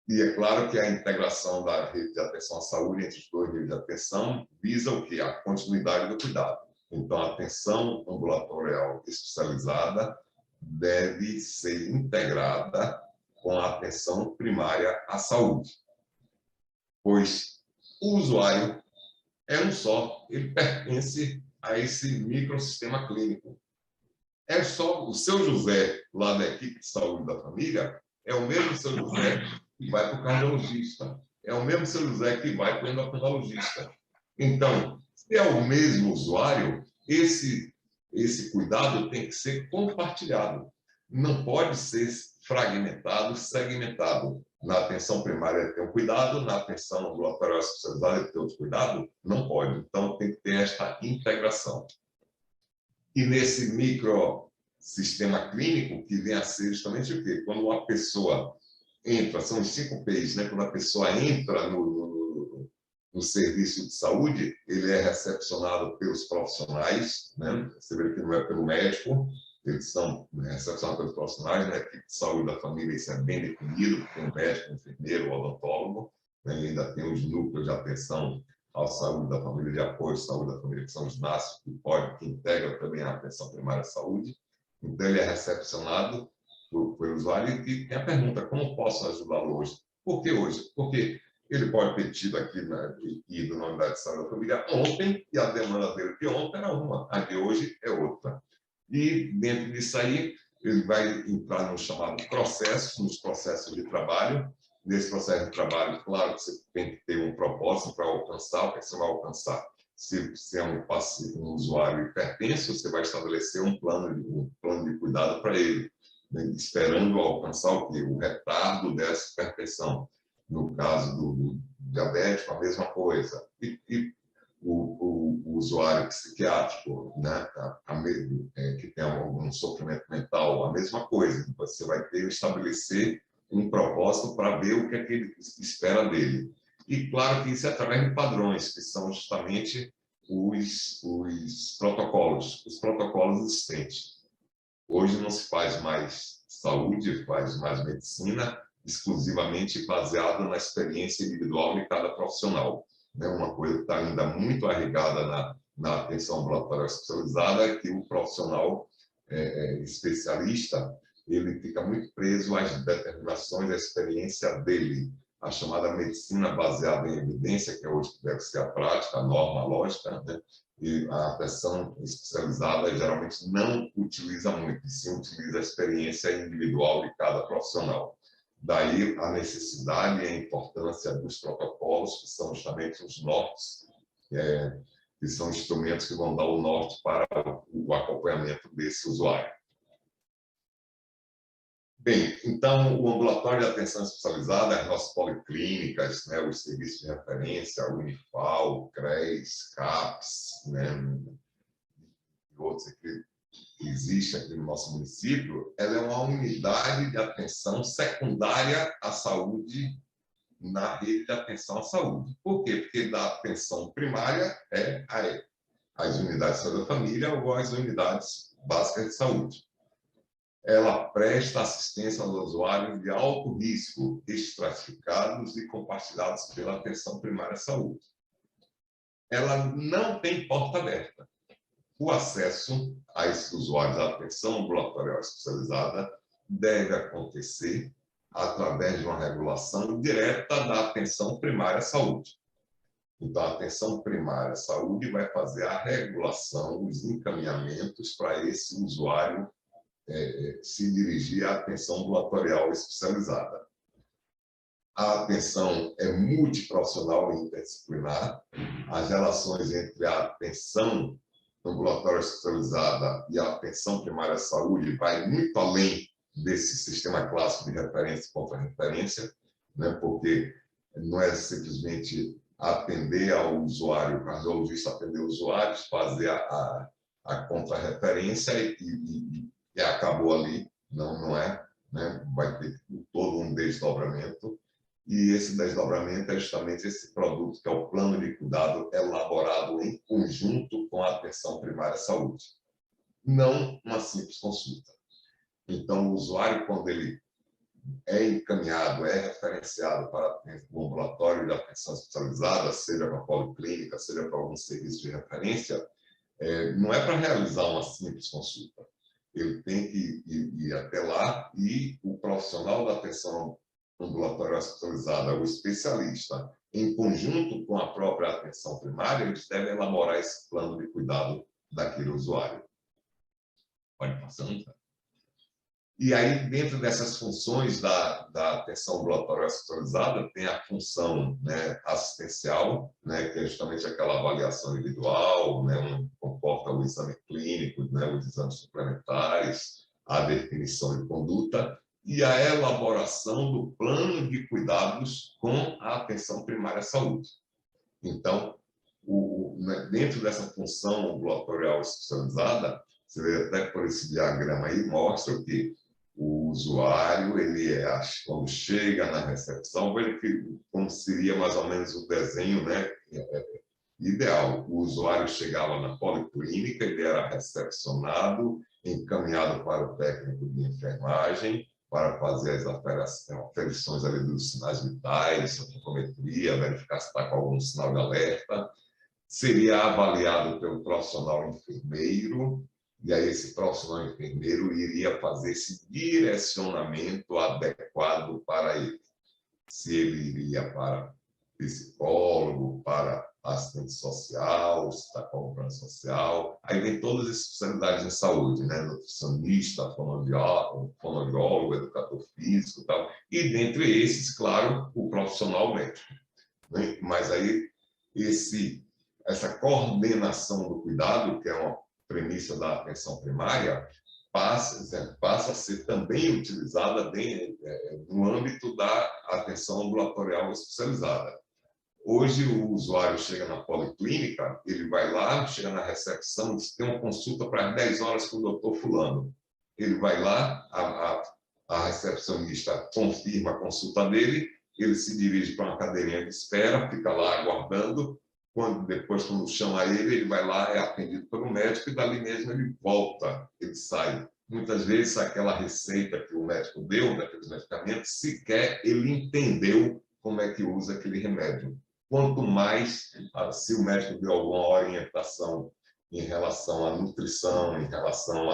E é claro que a integração da rede de atenção à saúde entre os dois níveis de atenção visa o quê? A continuidade do cuidado. Então, a atenção ambulatorial especializada deve ser integrada com a atenção primária à saúde, pois o usuário é um só, ele pertence a esse microsistema clínico. É só o seu José, lá da equipe de saúde da família, é o mesmo seu José que vai para o cardiologista, é o mesmo seu José que vai para o endocrinologista. Então, se é o mesmo usuário, esse cuidado tem que ser compartilhado. Não pode ser fragmentado, segmentado. Na atenção primária tem um cuidado, na atenção ambulatorial especializada tem outro cuidado? Não pode. Então, tem que ter esta integração. E nesse microsistema clínico, que vem a ser justamente o quê? Quando uma pessoa entra, são os 5 P's, né? Quando a pessoa entra no serviço de saúde, ele é recepcionado pelos profissionais, né? Você vê que não é pelo médico, eles são recepcionados pelos profissionais, né? A equipe de saúde da família, isso é bem definido, tem um médico, um enfermeiro, um odontólogo, né? E ainda tem os núcleos de atenção à saúde da família, de apoio à saúde da família, que são os NASF, que integram também a atenção primária à saúde. Então, ele é recepcionado pelo usuário e tem a pergunta: como posso ajudá-lo hoje? Por que hoje? Porque ele pode ter tido aqui, né, ido na unidade de saúde da família ontem, e a demanda dele de ontem era uma, a de hoje é outra. E, dentro disso aí, ele vai entrar no chamado processo, nos processos de trabalho. Nesse processo de trabalho, claro que você tem que ter um propósito para alcançar. O que você vai alcançar? Se é um usuário hipertenso, você vai estabelecer um plano de cuidado para ele, né, esperando alcançar o retardo dessa hipertensão. No caso do diabético, a mesma coisa. E o usuário psiquiátrico, né, que tem algum sofrimento mental, a mesma coisa. Você vai ter que estabelecer um propósito para ver o que é que ele espera dele. E claro que isso é através de padrões, que são justamente os protocolos existentes. Hoje não se faz mais saúde, faz mais medicina, exclusivamente baseado na experiência individual de cada profissional. Uma coisa que está ainda muito arraigada na atenção ambulatorial especializada é que o profissional especialista, ele fica muito preso às determinações da experiência dele, a chamada medicina baseada em evidência, que hoje deve ser a prática, a norma, a lógica, né? E a atenção especializada geralmente não utiliza muito, sim utiliza a experiência individual de cada profissional. Daí a necessidade e a importância dos protocolos, que são justamente os nortes, que são instrumentos que vão dar o norte para o acompanhamento desse usuário. Bem, então, o ambulatório de atenção especializada, as nossas policlínicas, né, os serviços de referência, o Unifal, o CRES, CAPS, né, e outros que existe aqui no nosso município, ela é uma unidade de atenção secundária à saúde na rede de atenção à saúde. Por quê? Porque da atenção primária é as unidades de saúde da família ou as unidades básicas de saúde. Ela presta assistência aos usuários de alto risco, estratificados e compartilhados pela atenção primária à saúde. Ela não tem porta aberta. O acesso a esses usuários à atenção ambulatorial especializada deve acontecer através de uma regulação direta da atenção primária à saúde. Então, a atenção primária à saúde vai fazer a regulação, os encaminhamentos para esse usuário se dirigir à atenção ambulatorial especializada. A atenção é multiprofissional e interdisciplinar. As relações entre a atenção ambulatória especializada e a atenção primária à saúde vai muito além desse sistema clássico de referência e contra-referência, né? Porque não é simplesmente atender ao usuário, o cardiologista atender o usuário, fazer a contra-referência e acabou ali. Não é, né? Vai ter todo um desdobramento, e esse desdobramento é justamente esse produto, que é o plano de cuidado elaborado em conjunto com a atenção primária à saúde. Não uma simples consulta. Então, o usuário, quando ele é encaminhado, é referenciado para o ambulatório de atenção especializada, seja para a policlínica, seja para algum serviço de referência, não é para realizar uma simples consulta. Ele tem que ir até lá, e o profissional da atenção ambulatorial especializada, o especialista, em conjunto com a própria atenção primária, eles devem elaborar esse plano de cuidado daquele usuário. Pode passar, tá? E aí, dentro dessas funções da atenção ambulatorial especializada, tem a função, né, assistencial, né, que é justamente aquela avaliação individual, né, onde comporta o exame clínico, né, os exames suplementares, a definição de conduta e a elaboração do plano de cuidados com a atenção primária à saúde. Então, dentro dessa função ambulatorial especializada, você vê até por esse diagrama aí, mostra que o usuário, quando chega na recepção, como seria mais ou menos o desenho, né, ideal. O usuário chegava na policlínica, ele era recepcionado, encaminhado para o técnico de enfermagem, para fazer as aferições ali dos sinais vitais, a fotometria, verificar se está com algum sinal de alerta. Seria avaliado pelo profissional enfermeiro, e aí esse profissional enfermeiro iria fazer esse direcionamento adequado para ele. Se ele iria para psicólogo, para assistente social, se está com algum plano social. Aí vem todas as especialidades em saúde, né? Nutricionista, fonoaudiólogo, educador físico e tal. E dentre esses, claro, o profissional médico, né? Mas aí essa coordenação do cuidado, que é uma premissa da atenção primária, passa a ser também utilizada no âmbito da atenção ambulatorial especializada. Hoje, o usuário chega na policlínica, ele vai lá, chega na recepção, diz que tem uma consulta para as 10 horas com o doutor fulano. Ele vai lá, a recepcionista confirma a consulta dele, ele se dirige para uma cadeirinha de espera, fica lá aguardando. Depois, quando chama ele vai lá, é atendido pelo médico, e dali mesmo ele volta, ele sai. Muitas vezes, aquela receita que o médico deu, daqueles medicamentos, sequer ele entendeu como é que usa aquele remédio. Quanto mais, se o médico deu alguma orientação em relação à nutrição, em relação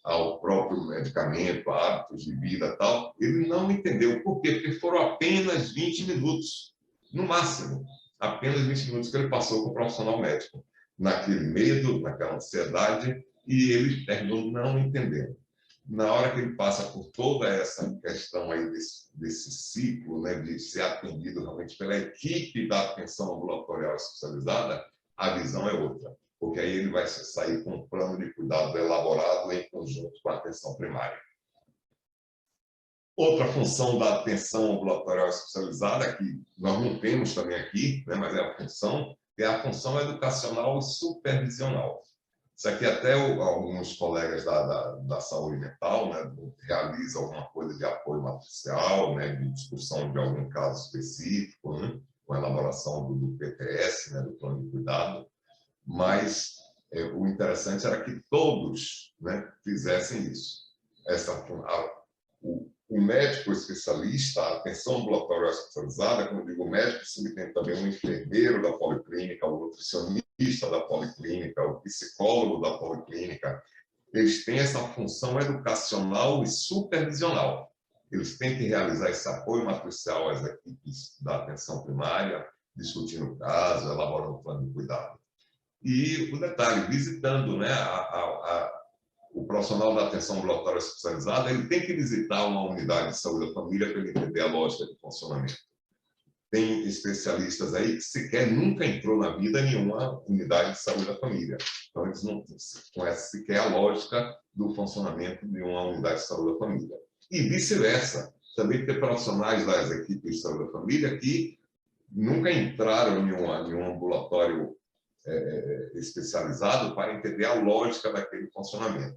ao próprio medicamento, a hábitos de vida e tal, ele não entendeu. Por quê? Porque foram apenas 20 minutos, no máximo. Apenas 20 minutos que ele passou com o profissional médico, naquele medo, naquela ansiedade, e ele terminou não entendendo. Na hora que ele passa por toda essa questão aí desse ciclo, né, de ser atendido realmente pela equipe da atenção ambulatorial especializada, a visão é outra, porque aí ele vai sair com um plano de cuidado elaborado em conjunto com a atenção primária. Outra função da atenção ambulatorial especializada, que nós não temos também aqui, né, mas é a função educacional e supervisional. Isso aqui até alguns colegas da saúde mental, né, realizam alguma coisa de apoio matricial, né, de discussão de algum caso específico, né, com a elaboração do PTS, né, do plano de cuidado, mas o interessante era que todos, né, fizessem isso. O médico especialista, a atenção ambulatorial especializada, como eu digo, o médico tem também um enfermeiro da policlínica, o nutricionista da policlínica, o psicólogo da policlínica. Eles têm essa função educacional e supervisional. Eles têm que realizar esse apoio matricial às equipes da atenção primária, discutindo o caso, elaborando um plano de cuidado. E o detalhe, visitando, né, o profissional da atenção ambulatória especializada, ele tem que visitar uma unidade de saúde da família para ele entender a lógica de funcionamento. Tem especialistas aí que sequer nunca entrou na vida em nenhuma unidade de saúde da família. Então, eles não conhecem sequer a lógica do funcionamento de uma unidade de saúde da família. E vice-versa. Também tem profissionais das equipes de saúde da família que nunca entraram em um ambulatório especializado para entender a lógica daquele funcionamento.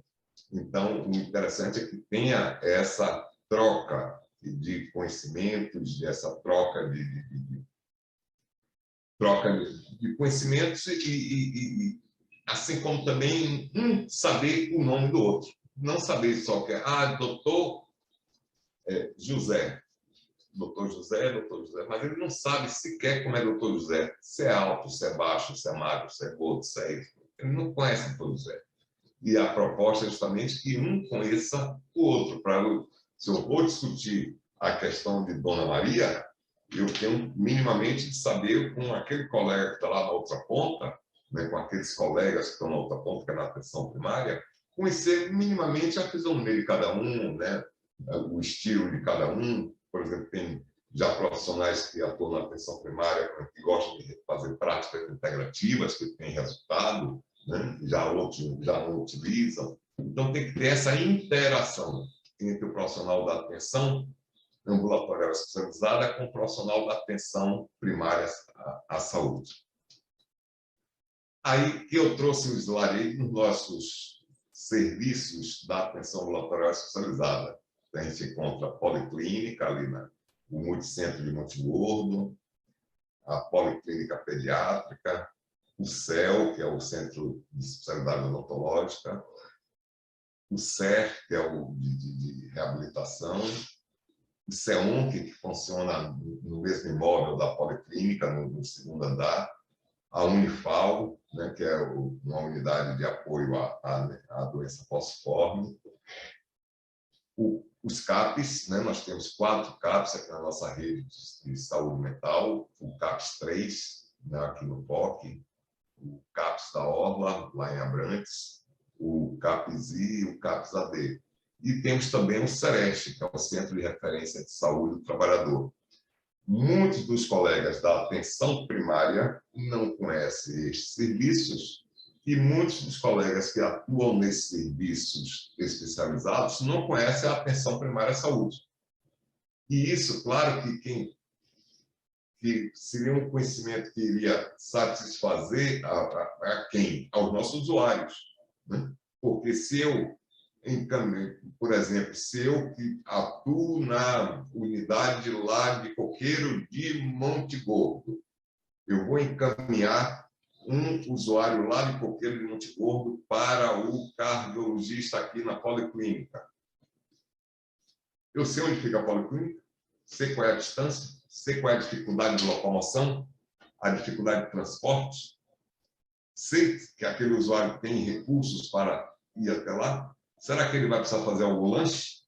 Então, o interessante é que tenha essa troca de conhecimentos, essa troca de conhecimentos e assim como também saber o nome do outro. Não saber só que doutor José. Doutor José, mas ele não sabe sequer como é doutor José, se é alto, se é baixo, se é magro, se é gordo, se é isso. Ele não conhece o doutor José. E a proposta é justamente que um conheça o outro. Se eu vou discutir a questão de Dona Maria, eu tenho minimamente de saber com aquele colega que está lá na outra ponta, né, com aqueles colegas que estão na outra ponta, que é na atenção primária, conhecer minimamente a fisionomia de cada um, né, o estilo de cada um. Por exemplo, tem já profissionais que atuam na atenção primária, que gostam de fazer práticas integrativas, que têm resultado, né? Já outros já não utilizam. Então, tem que ter essa interação entre o profissional da atenção ambulatorial especializada com o profissional da atenção primária à saúde. Aí que eu trouxe o slide nos nossos serviços da atenção ambulatorial especializada. A gente encontra a policlínica, ali o multicentro de Monte Gordo, a policlínica pediátrica, o CEL, que é o Centro de Especialidade Odontológica, o CER, que é o de reabilitação, o CEON, que funciona no mesmo imóvel da policlínica, no segundo andar, a Unifal, né, que é uma unidade de apoio à doença falciforme, os CAPs, né? Nós temos 4 CAPs aqui na nossa rede de saúde mental, o CAPS 3, né, aqui no POC, o CAPS da Orla, lá em Abrantes, o CAPS-I e o CAPS-AD. E temos também o CEREST, que é o Centro de Referência de Saúde do Trabalhador. Muitos dos colegas da atenção primária não conhecem estes serviços, e muitos dos colegas que atuam nesses serviços especializados não conhecem a atenção primária à saúde. E isso, claro, que seria um conhecimento que iria satisfazer a quem? Aos nossos usuários. Né? Porque se eu encaminho, por exemplo, se eu que atuo na unidade lá de Coqueiro de Monte Gordo, eu vou encaminhar um usuário lá de Coqueiro de Monte Gordo para o cardiologista aqui na policlínica. Eu sei onde fica a policlínica, sei qual é a distância, sei qual é a dificuldade de locomoção, a dificuldade de transporte, sei que aquele usuário tem recursos para ir até lá. Será que ele vai precisar fazer algum lanche?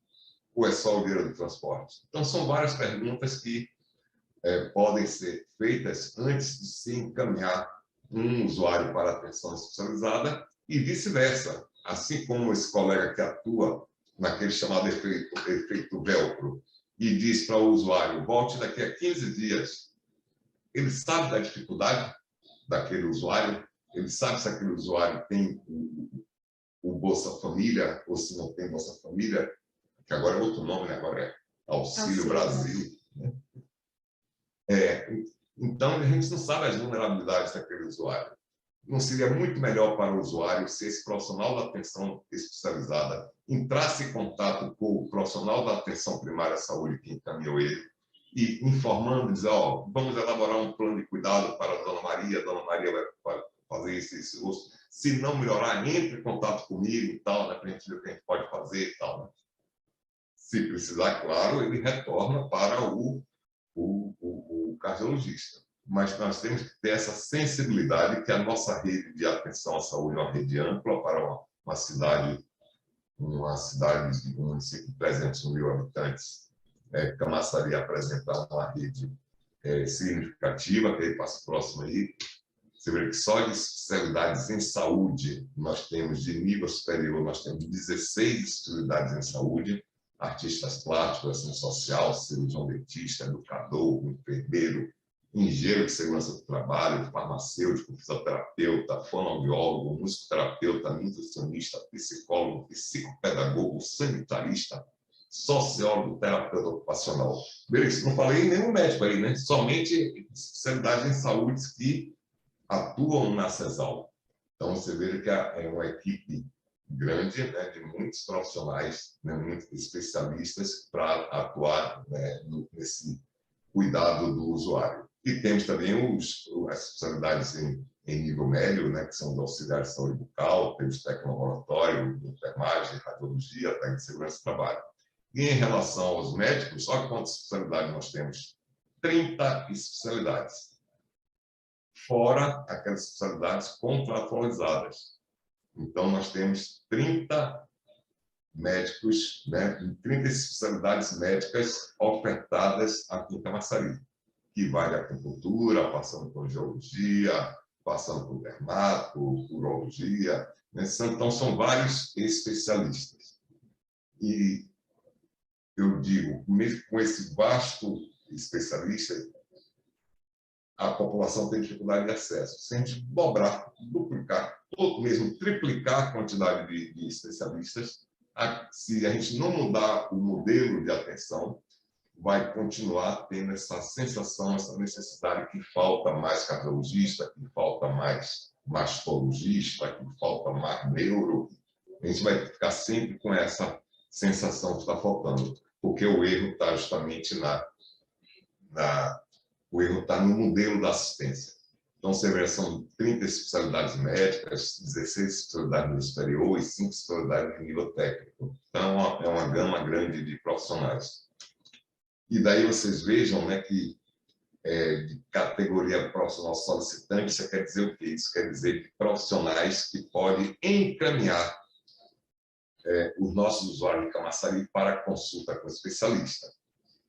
Ou é só o dinheiro do transporte? Então, são várias perguntas que podem ser feitas antes de se encaminhar um usuário para a atenção especializada e vice-versa. Assim como esse colega que atua naquele chamado efeito velcro e diz para o usuário, volte daqui a 15 dias. Ele sabe da dificuldade daquele usuário, ele sabe se aquele usuário tem o Bolsa Família ou se não tem Bolsa Família, que agora é outro nome, né? Agora é Auxílio Brasil. Né? Então, a gente não sabe as vulnerabilidades daquele usuário. Não seria muito melhor para o usuário se esse profissional da atenção especializada entrasse em contato com o profissional da atenção primária à saúde que encaminhou ele e informando, dizer, vamos elaborar um plano de cuidado para a Dona Maria vai fazer isso. Se Se não melhorar, entre em contato comigo e tal, né, para a gente ver o que a gente pode fazer e tal. Né? Se precisar, claro, ele retorna para o cardiologista. Mas nós temos que ter essa sensibilidade que a nossa rede de atenção à saúde é uma rede ampla para uma cidade de um município de 300 mil habitantes. Camaçari apresentar uma rede significativa, que aí passa próximo aí. Você vê que só de especialidades em saúde, nós temos, de nível superior, nós temos 16 especialidades em saúde, artistas plásticos, assistente social, cirurgião dentista, educador, enfermeiro, engenheiro de segurança do trabalho, farmacêutico, fisioterapeuta, fonoaudiólogo, musicoterapeuta, nutricionista, psicólogo, psicopedagogo, sanitarista, sociólogo, terapeuta ocupacional. Beleza, não falei nenhum médico aí, né? Somente especialidades em saúde que atuam na CESAL. Então, você vê que é uma equipe grande, né, de muitos profissionais, né, muitos especialistas para atuar, né, nesse cuidado do usuário. E temos também as especialidades em nível médio, né, que são do auxiliar de saúde bucal, temos tecnolaboratório, enfermagem, radiologia, técnica de segurança do trabalho. E em relação aos médicos, olha quantas especialidades nós temos. 30 especialidades. Fora aquelas especialidades contratualizadas. Então, nós temos 30 médicos, né, 30 especialidades médicas ofertadas aqui em Camaçari, que vai da acupuntura, passando por geologia, passando por dermato, urologia, né? Então, são vários especialistas. E eu digo, mesmo com esse vasto especialista, a população tem dificuldade de acesso. Se a gente dobrar, duplicar, ou mesmo triplicar a quantidade de especialistas, se a gente não mudar o modelo de atenção, vai continuar tendo essa sensação, essa necessidade que falta mais cardiologista, que falta mais mastologista, que falta mais neuro. A gente vai ficar sempre com essa sensação que está faltando, porque o erro está justamente o erro está no modelo da assistência. Então, você vê, são 30 especialidades médicas, 16 especialidades no exterior e 5 especialidades de nível técnico. Então, é uma gama grande de profissionais. E daí vocês vejam, né, que de categoria profissional solicitante, isso quer dizer o quê? Isso quer dizer que profissionais que podem encaminhar os nossos usuários de Camaçari para consulta com o especialista.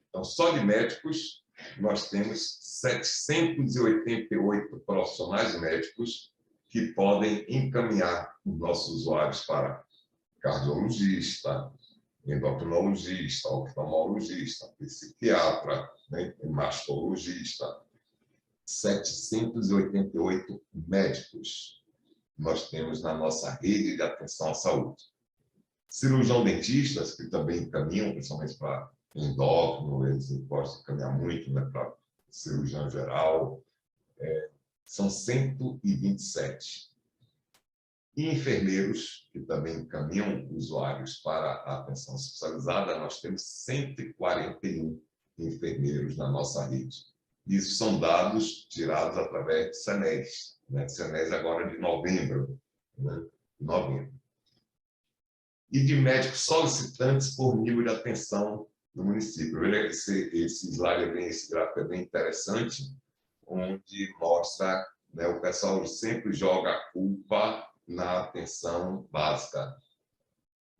Então, só de médicos, nós temos 788 profissionais médicos que podem encaminhar os nossos usuários para cardiologista, endocrinologista, oftalmologista, psiquiatra, né, mastologista. 788 médicos nós temos na nossa rede de atenção à saúde. Cirurgião dentistas, que também encaminham, principalmente para endócrino, eles gostam de caminhar muito, né, para cirurgião geral, são 127. E enfermeiros, que também encaminham usuários para a atenção especializada, nós temos 141 enfermeiros na nossa rede. Isso são dados tirados através de CENES, né? CENES agora de novembro, né? E de médicos solicitantes por nível de atenção no município. Esse slide, esse gráfico é bem interessante, onde mostra, né, o pessoal sempre joga a culpa na atenção básica.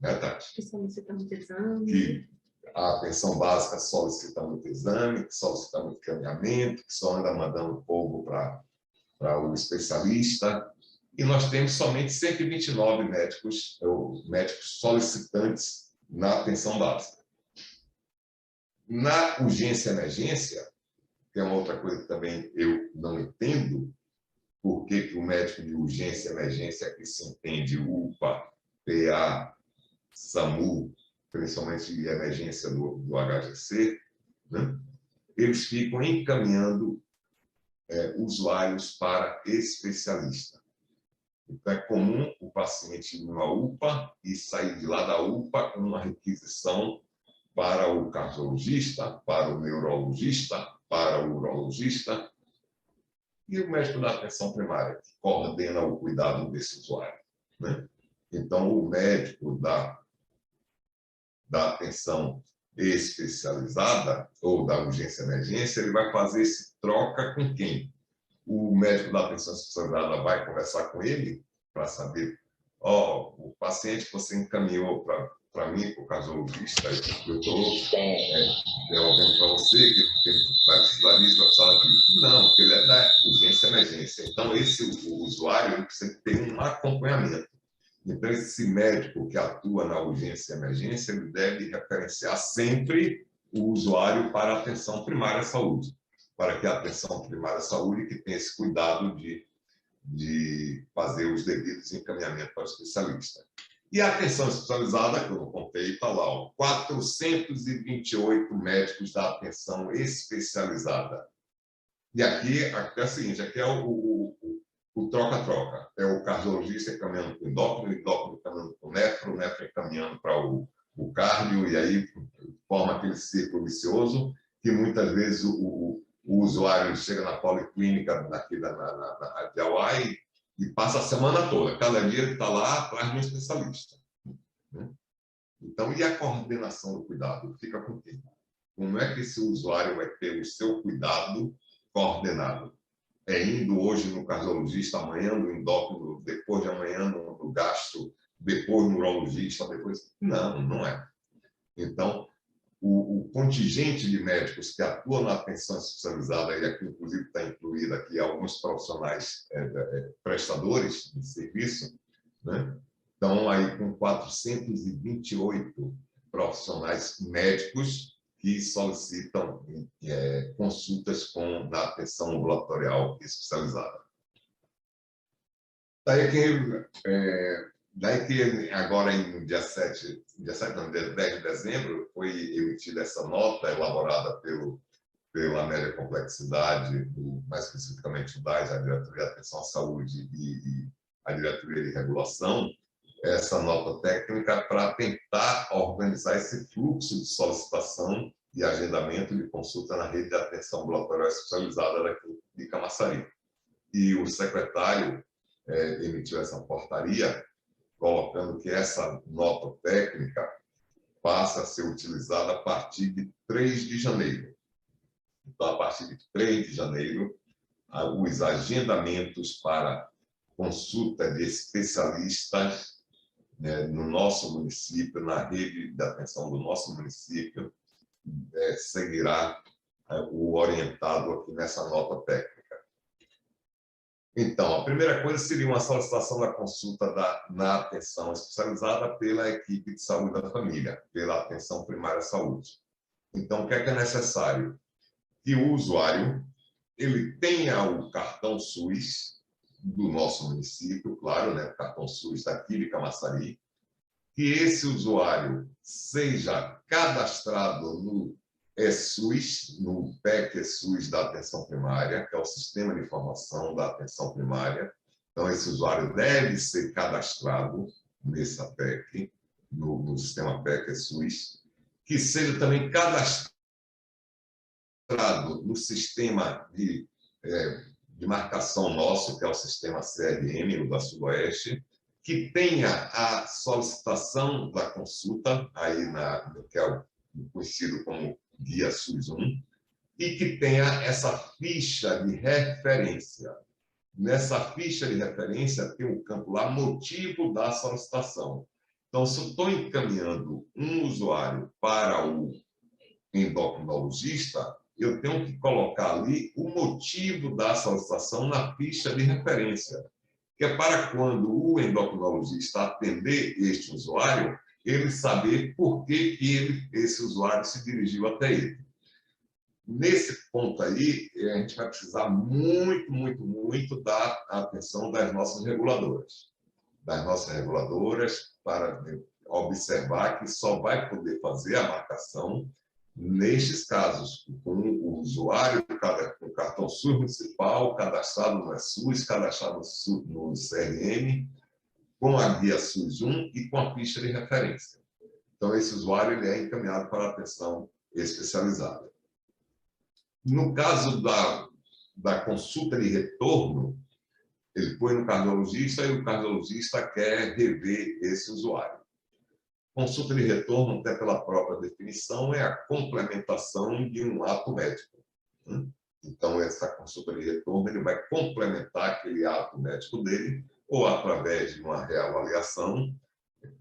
Né, Tati? Que solicita muito exame. Que a atenção básica solicita muito exame, que solicita muito caminhamento, que só anda mandando o povo para o especialista. E nós temos somente 129 médicos solicitantes na atenção básica. Na urgência e emergência, que é uma outra coisa que também eu não entendo, por que o médico de urgência e emergência, que se entende UPA, PA, SAMU, principalmente de emergência do HGC, né? Eles ficam encaminhando usuários para especialista. Então, é comum o paciente ir numa UPA e sair de lá da UPA com uma requisição para o cardiologista, para o neurologista, para o urologista. e o médico da atenção primária, que coordena o cuidado desse usuário, né? Então, o médico da atenção especializada ou da urgência-emergência, ele vai fazer esse troca com quem? O médico da atenção especializada vai conversar com ele para saber, o paciente que você encaminhou para mim, para o cardiologista, eu estou devolvendo para você que ele vai precisar disso, vai precisar disso. Não, porque ele é da urgência-emergência. Então, o usuário ele precisa ter um acompanhamento. Então, esse médico que atua na urgência e emergência, ele deve referenciar sempre o usuário para a atenção primária à saúde, para que a atenção primária à saúde que tenha esse cuidado de fazer os devidos encaminhamentos para o especialista. E a atenção especializada, que eu não contei, está lá, 428 médicos da atenção especializada. E aqui é o seguinte, aqui é o troca-troca. É o cardiologista encaminhando para o endócrino encaminhando para o nefro encaminhando para o cardio, e aí forma aquele círculo vicioso que muitas vezes o usuário chega na policlínica daqui na Radial e passa a semana toda. Cada dia ele está lá atrás de um especialista, né? Então, e a coordenação do cuidado? Fica com quem? Como é que esse usuário vai ter o seu cuidado coordenado? É indo hoje no cardiologista, amanhã no endócrino, depois de amanhã no gastro, depois no urologista, depois... Não, não é. Então, o contingente de médicos que atuam na atenção especializada, e aqui, inclusive, está incluído aqui alguns profissionais prestadores de serviço, né? Estão aí com 428 profissionais médicos que solicitam consultas na atenção ambulatorial especializada. Daí que agora, no dia 10 de dezembro, foi emitida essa nota elaborada pela média complexidade, mais especificamente o DAS, a Diretoria de Atenção à Saúde e a Diretoria de Regulação, essa nota técnica para tentar organizar esse fluxo de solicitação e agendamento de consulta na rede de atenção ambulatorial especializada daqui de Camaçari. E o secretário emitiu essa portaria colocando que essa nota técnica passa a ser utilizada a partir de 3 de janeiro. Então, a partir de 3 de janeiro, os agendamentos para consulta de especialistas no nosso município, na rede de atenção do nosso município, seguirá o orientado aqui nessa nota técnica. Então, a primeira coisa seria uma solicitação da consulta na atenção especializada pela equipe de saúde da família, pela atenção primária à saúde. Então, o que é necessário? Que o usuário ele tenha o cartão SUS do nosso município, claro, né? O cartão SUS daqui de Camaçari, que esse usuário seja cadastrado no SUS, no PEC SUS da atenção primária, que é o Sistema de Informação da Atenção Primária. Então, esse usuário deve ser cadastrado nessa PEC, no sistema PEC SUS, que seja também cadastrado no sistema de marcação nosso, que é o sistema CRM, o da Sudoeste, que tenha a solicitação da consulta, aí que é o conhecido como Guia SUS 1, e que tenha essa ficha de referência. Nessa ficha de referência tem um campo lá, motivo da solicitação. Então, se eu estou encaminhando um usuário para o endocrinologista, eu tenho que colocar ali o motivo da solicitação na ficha de referência, que é para quando o endocrinologista atender este usuário, ele saber por que esse usuário se dirigiu até ele. Nesse ponto aí, a gente vai precisar muito, muito, muito da atenção das nossas reguladoras. Para observar que só vai poder fazer a marcação nestes casos, com o usuário com cartão SUS municipal, cadastrado no SUS, cadastrado no CRM, com a guia SUS 1 e com a ficha de referência. Então, esse usuário ele é encaminhado para a atenção especializada. No caso da consulta de retorno, ele põe no cardiologista e o cardiologista quer rever esse usuário. Consulta de retorno, até pela própria definição, é a complementação de um ato médico. Então, essa consulta de retorno ele vai complementar aquele ato médico dele, ou através de uma reavaliação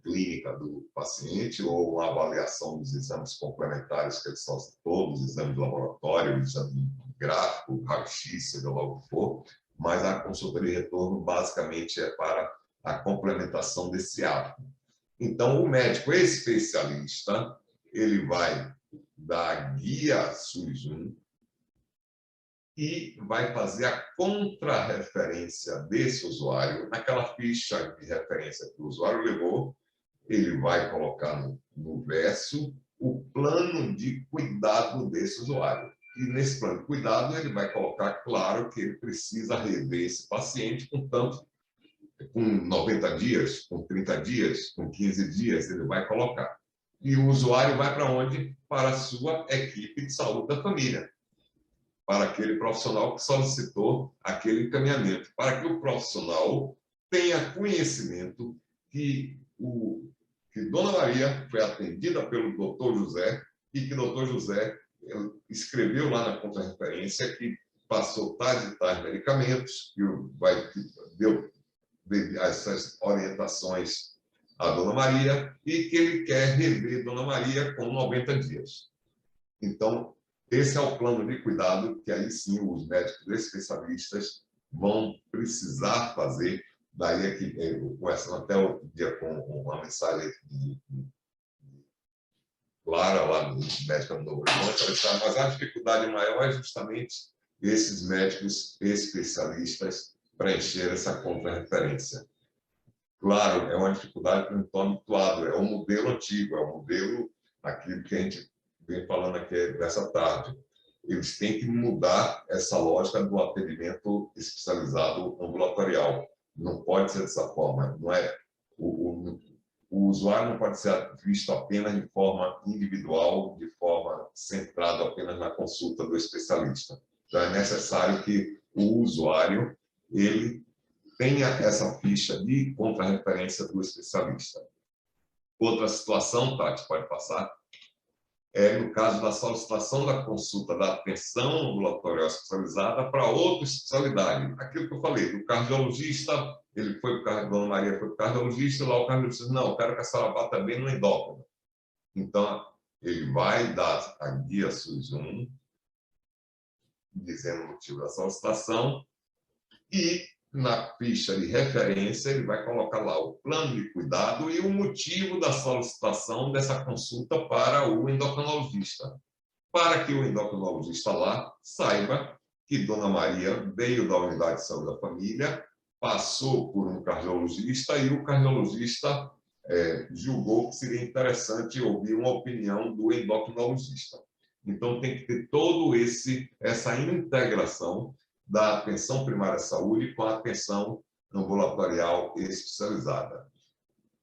clínica do paciente, ou uma avaliação dos exames complementares, que são todos os exames de laboratório, exame gráfico, raio-x, seja lá o que for, mas a consulta de retorno basicamente é para a complementação desse ato. Então, o médico especialista, ele vai dar guia SUS-1 e vai fazer a contrarreferência desse usuário naquela ficha de referência que o usuário levou. Ele vai colocar no verso o plano de cuidado desse usuário. E nesse plano de cuidado, ele vai colocar claro que ele precisa rever esse paciente com 90 dias, com 30 dias, com 15 dias, ele vai colocar. E o usuário vai para onde? Para a sua equipe de saúde da família, para aquele profissional que solicitou aquele encaminhamento, para que o profissional tenha conhecimento que Dona Maria foi atendida pelo doutor José e que o doutor José escreveu lá na contrarreferência que passou tais e tais medicamentos, que deu essas orientações à Dona Maria e que ele quer rever Dona Maria com 90 dias. Então, esse é o plano de cuidado que aí sim os médicos especialistas vão precisar fazer. Daí é que, conversando até o dia com uma mensagem de Clara, lá do médico do Novo Horizonte, mas a dificuldade maior é justamente esses médicos especialistas preencher essa contrarreferência. Claro, é uma dificuldade que não estou habituado, é um modelo antigo, é um modelo aquilo que a gente vem falando aqui dessa tarde. Eles têm que mudar essa lógica do atendimento especializado ambulatorial. Não pode ser dessa forma. Não é, o usuário não pode ser visto apenas de forma individual, de forma centrada apenas na consulta do especialista. Então, é necessário que o usuário ele tenha essa ficha de contrarreferência do especialista. Outra situação, Tati, pode passar, é no caso da solicitação da consulta da atenção ambulatorial especializada para outra especialidade. Aquilo que eu falei, do cardiologista, ele foi para o Dona Maria, foi para o cardiologista, lá o cardiologista disse, não, eu quero que a senhora vá também no endócrino. Então, ele vai dar a guia SUS-1, dizendo o motivo da solicitação, e na ficha de referência, ele vai colocar lá o plano de cuidado e o motivo da solicitação dessa consulta para o endocrinologista, para que o endocrinologista lá saiba que Dona Maria veio da unidade de saúde da família, passou por um cardiologista e o cardiologista julgou que seria interessante ouvir uma opinião do endocrinologista. Então, tem que ter toda essa integração da atenção primária à saúde com a atenção ambulatorial especializada.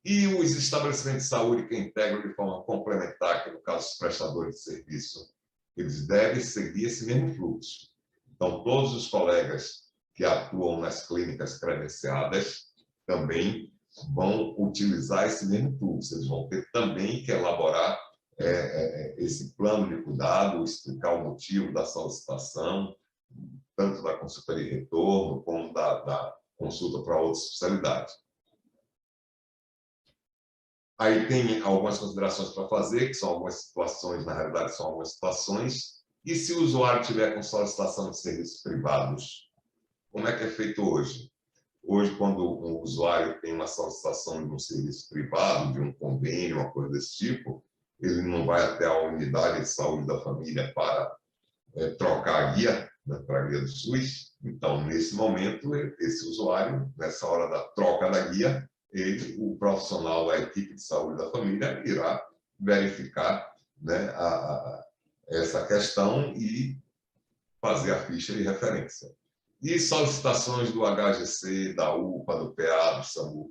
E os estabelecimentos de saúde que integram de forma complementar, que no caso os prestadores de serviço, eles devem seguir esse mesmo fluxo. Então, todos os colegas que atuam nas clínicas credenciadas também vão utilizar esse mesmo fluxo. Eles vão ter também que elaborar esse plano de cuidado, explicar o motivo da solicitação, tanto da consulta de retorno, como da consulta para outra especialidade. Aí tem algumas considerações para fazer, que são algumas situações, na realidade, são algumas situações. E se o usuário tiver com solicitação de serviços privados, como é que é feito hoje? Hoje, quando um usuário tem uma solicitação de um serviço privado, de um convênio, uma coisa desse tipo, ele não vai até a unidade de saúde da família para trocar a guia, né, para a guia do SUS. Então, nesse momento, esse usuário, nessa hora da troca da guia, o profissional da equipe de saúde da família irá verificar, né, essa questão e fazer a ficha de referência. E solicitações do HGC, da UPA, do PA, do SAMU.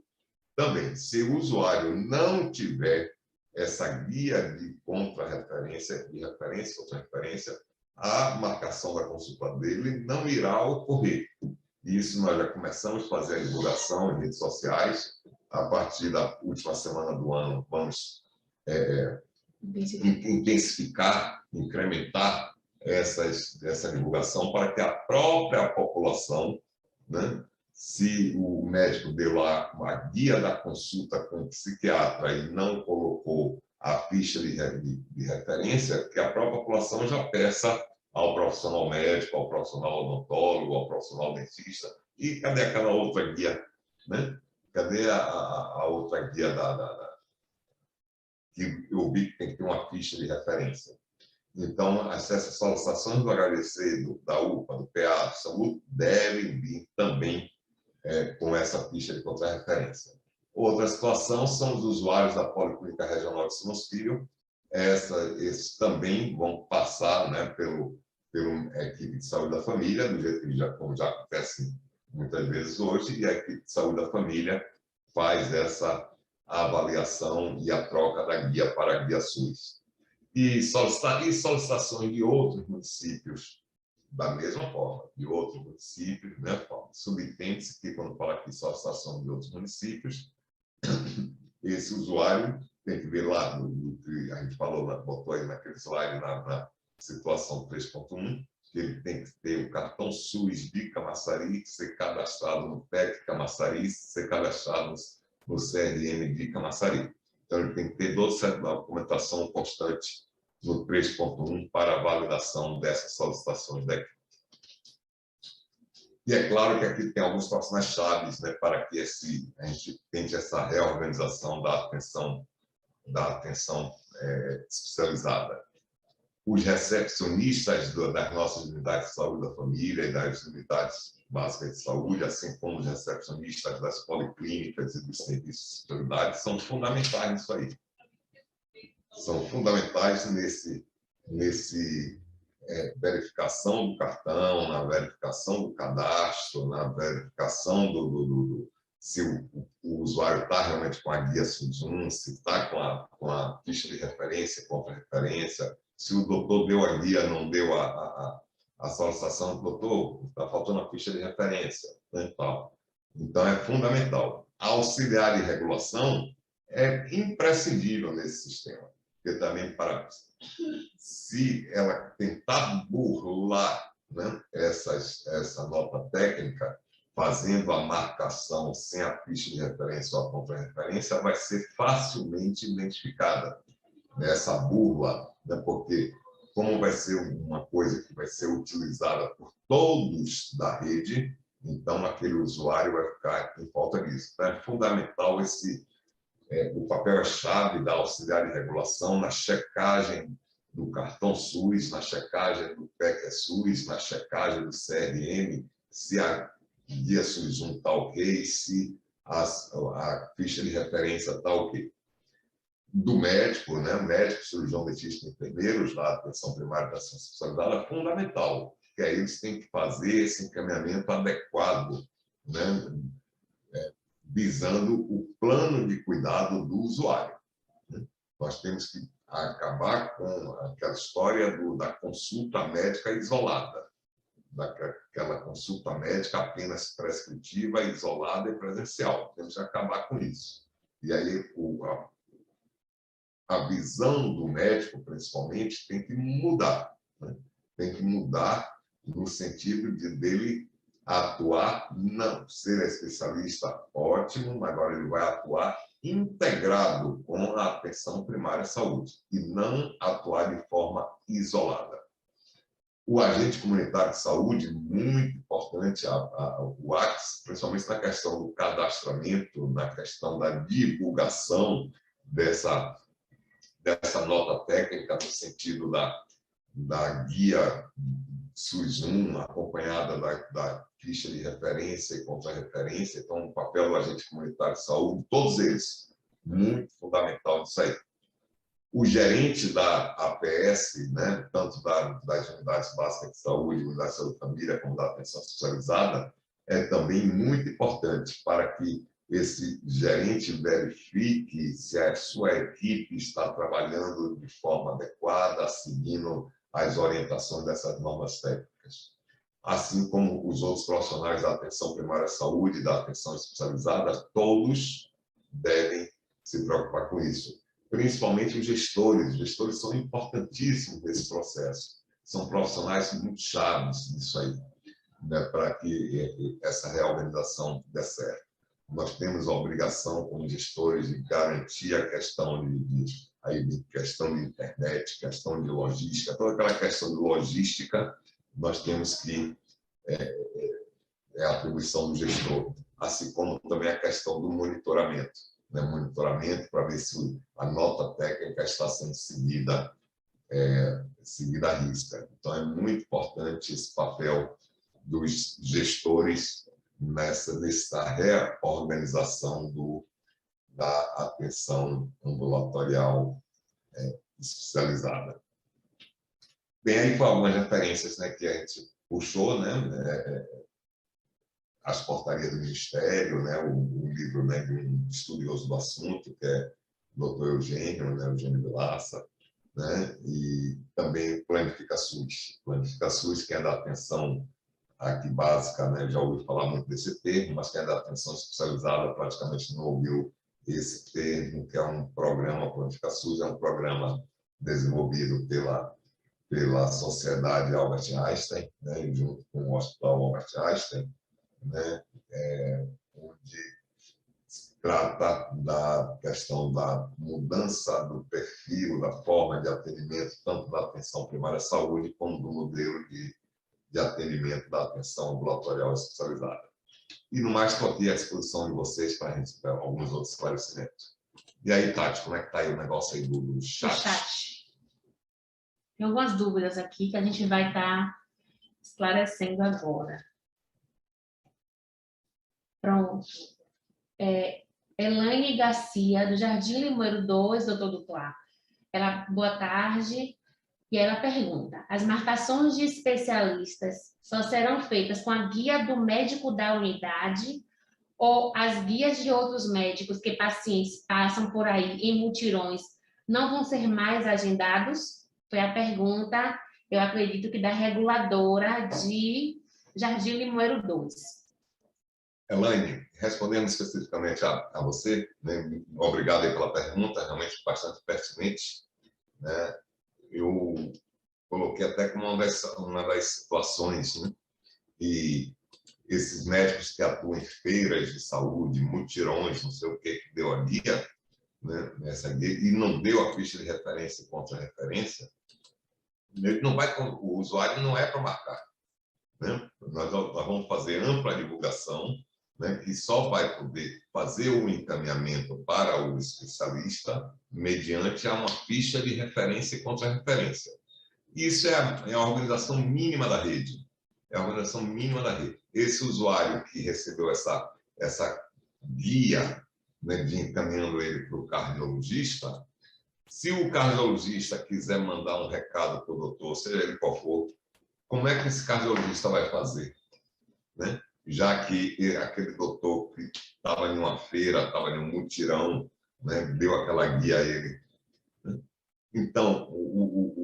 Também, se o usuário não tiver essa guia de contrarreferência, de referência, contrarreferência, a marcação da consulta dele não irá ocorrer. Isso nós já começamos a fazer a divulgação em redes sociais. A partir da última semana do ano, vamos intensificar, incrementar essa divulgação para que a própria população, né, se o médico deu lá a guia da consulta com o psiquiatra e não colocou a ficha de referência, que a própria população já peça ao profissional médico, ao profissional odontólogo, ao profissional dentista. E cadê aquela outra guia? Né? Cadê a outra guia que eu vi que tem que ter uma ficha de referência? Então, essas solicitações do HDC, da UPA, do PA, do SAMU, devem vir também com essa ficha de contrarreferência. Outra situação são os usuários da Policlínica Regional de Simões Filho. Esses também vão passar, né, pela equipe de saúde da família, do jeito que como já acontece muitas vezes hoje, e a equipe de saúde da família faz essa avaliação e a troca da guia para a guia SUS. E solicitações de outros municípios, da mesma forma, de outros municípios, da mesma forma. Subentende-se que, quando fala aqui solicitação de outros municípios, esse usuário tem que ver lá, no que a gente falou, botou aí naquele slide, na situação 3.1, que ele tem que ter o cartão SUS de Camaçari, ser cadastrado no PEC Camaçari, ser cadastrado no CRM de Camaçari. Então, ele tem que ter toda essa documentação constante no 3.1 para a validação dessas solicitações da equipe. E é claro que aqui tem alguns profissionais chaves, né, para que a gente tente essa reorganização da atenção especializada. Os recepcionistas das nossas unidades de saúde da família e das unidades básicas de saúde, assim como os recepcionistas das policlínicas e dos serviços de especialidade, são fundamentais nisso aí. São fundamentais nesse verificação do cartão, na verificação do cadastro, na verificação se o usuário está realmente com a guia SUS1, se está com a ficha de referência, contra-referência, se o doutor deu a guia, não deu a solicitação do doutor, está faltando a ficha de referência. Né, tal. Então, é fundamental. A auxiliar de regulação é imprescindível nesse sistema, porque também, se ela tentar burlar, né, essa nota técnica, fazendo a marcação sem a ficha de referência ou a contra-referência, vai ser facilmente identificada nessa burla, né, porque como vai ser uma coisa que vai ser utilizada por todos da rede, então aquele usuário vai ficar em falta disso. Então, é fundamental o papel-chave da auxiliar de regulação na checagem do cartão SUS, na checagem do PEC SUS, na checagem do CRM, se a guia SUS1 está ok, se a ficha de referência está ok. Do médico, né? Médico, cirurgião, dentista, enfermeiros, da atenção primária da atenção especializada, é fundamental, porque aí eles têm que fazer esse encaminhamento adequado, né? Visando o plano de cuidado do usuário. Né? Nós temos que acabar com aquela história da consulta médica isolada, daquela consulta médica apenas prescritiva, isolada e presencial. Temos que acabar com isso. E aí a visão do médico, principalmente, tem que mudar. Né? Tem que mudar no sentido dele atuar, não ser especialista, ótimo, mas agora ele vai atuar integrado com a atenção primária à saúde e não atuar de forma isolada. O agente comunitário de saúde, muito importante, o ACS, principalmente na questão do cadastramento, na questão da divulgação dessa nota técnica, no sentido da guia SUS1, acompanhada da ficha de referência e contra-referência. Então, o papel do agente comunitário de saúde, todos eles, muito fundamental nisso aí. O gerente da APS, né, tanto das unidades básicas de saúde, unidade de saúde família, como da atenção especializada, é também muito importante para que esse gerente verifique se a sua equipe está trabalhando de forma adequada, seguindo as orientações dessas normas técnicas. Assim como os outros profissionais da atenção primária à saúde e da atenção especializada, todos devem se preocupar com isso. Principalmente os gestores. Os gestores são importantíssimos nesse processo. São profissionais muito chaves nisso aí, né, para que essa reorganização dê certo. Nós temos a obrigação, como gestores, de garantir a questão de questão de internet, questão de logística, toda aquela questão de logística, nós temos que é a atribuição do gestor, assim como também a questão do monitoramento, né? Monitoramento para ver se a nota técnica está sendo seguida à risca. Então, é muito importante esse papel dos gestores nessa reorganização da atenção ambulatorial especializada. Bem, aí foram algumas referências, né, que a gente puxou, né, as portarias do Ministério, né, o livro, né, de um estudioso do assunto, que é o Dr. Eugênio, né, Eugênio Vilaça, né, e também Planifica SUS. Planifica SUS, que é da atenção aqui básica, né, já ouviu falar muito desse termo, mas quem é da atenção especializada praticamente não ouviu esse termo, que é um programa, Planifica SUS é um programa desenvolvido pela Sociedade Albert Einstein, né, junto com o Hospital Albert Einstein, né, onde se trata da questão da mudança do perfil, da forma de atendimento, tanto da atenção primária à saúde, como do modelo de atendimento da atenção ambulatorial especializada. E no mais, estou aqui à disposição de vocês para a gente ter alguns outros esclarecimentos. E aí, Tati, como é que está aí o negócio aí do chat? O chat. Tem algumas dúvidas aqui que a gente vai estar esclarecendo agora. Pronto. Elaine Garcia, do Jardim Limoeiro 2, doutor Duclar. Boa tarde. E ela pergunta: as marcações de especialistas só serão feitas com a guia do médico da unidade ou as guias de outros médicos que pacientes passam por aí em mutirões não vão ser mais agendados? Foi a pergunta, eu acredito que da reguladora de Jardim Limoeiro 2. Elaine, respondendo especificamente a você, né, obrigado aí pela pergunta, realmente bastante pertinente, né? Eu coloquei até como uma das situações, né? E esses médicos que atuam em feiras de saúde, mutirões, não sei o que deu a guia, né, nessa guia, e não deu a ficha de referência e contra-referência, ele não vai, o usuário não é para marcar, né? Nós vamos fazer ampla divulgação, né, que só vai poder fazer o encaminhamento para o especialista mediante uma ficha de referência e contra-referência. Isso é a organização mínima da rede. É a organização mínima da rede. Esse usuário que recebeu essa guia, né, de encaminhando ele para o cardiologista, se o cardiologista quiser mandar um recado para o doutor, seja ele qual for, como é que esse cardiologista vai fazer, né? Já que aquele doutor que estava em uma feira, estava em um mutirão, né, deu aquela guia a ele. Então,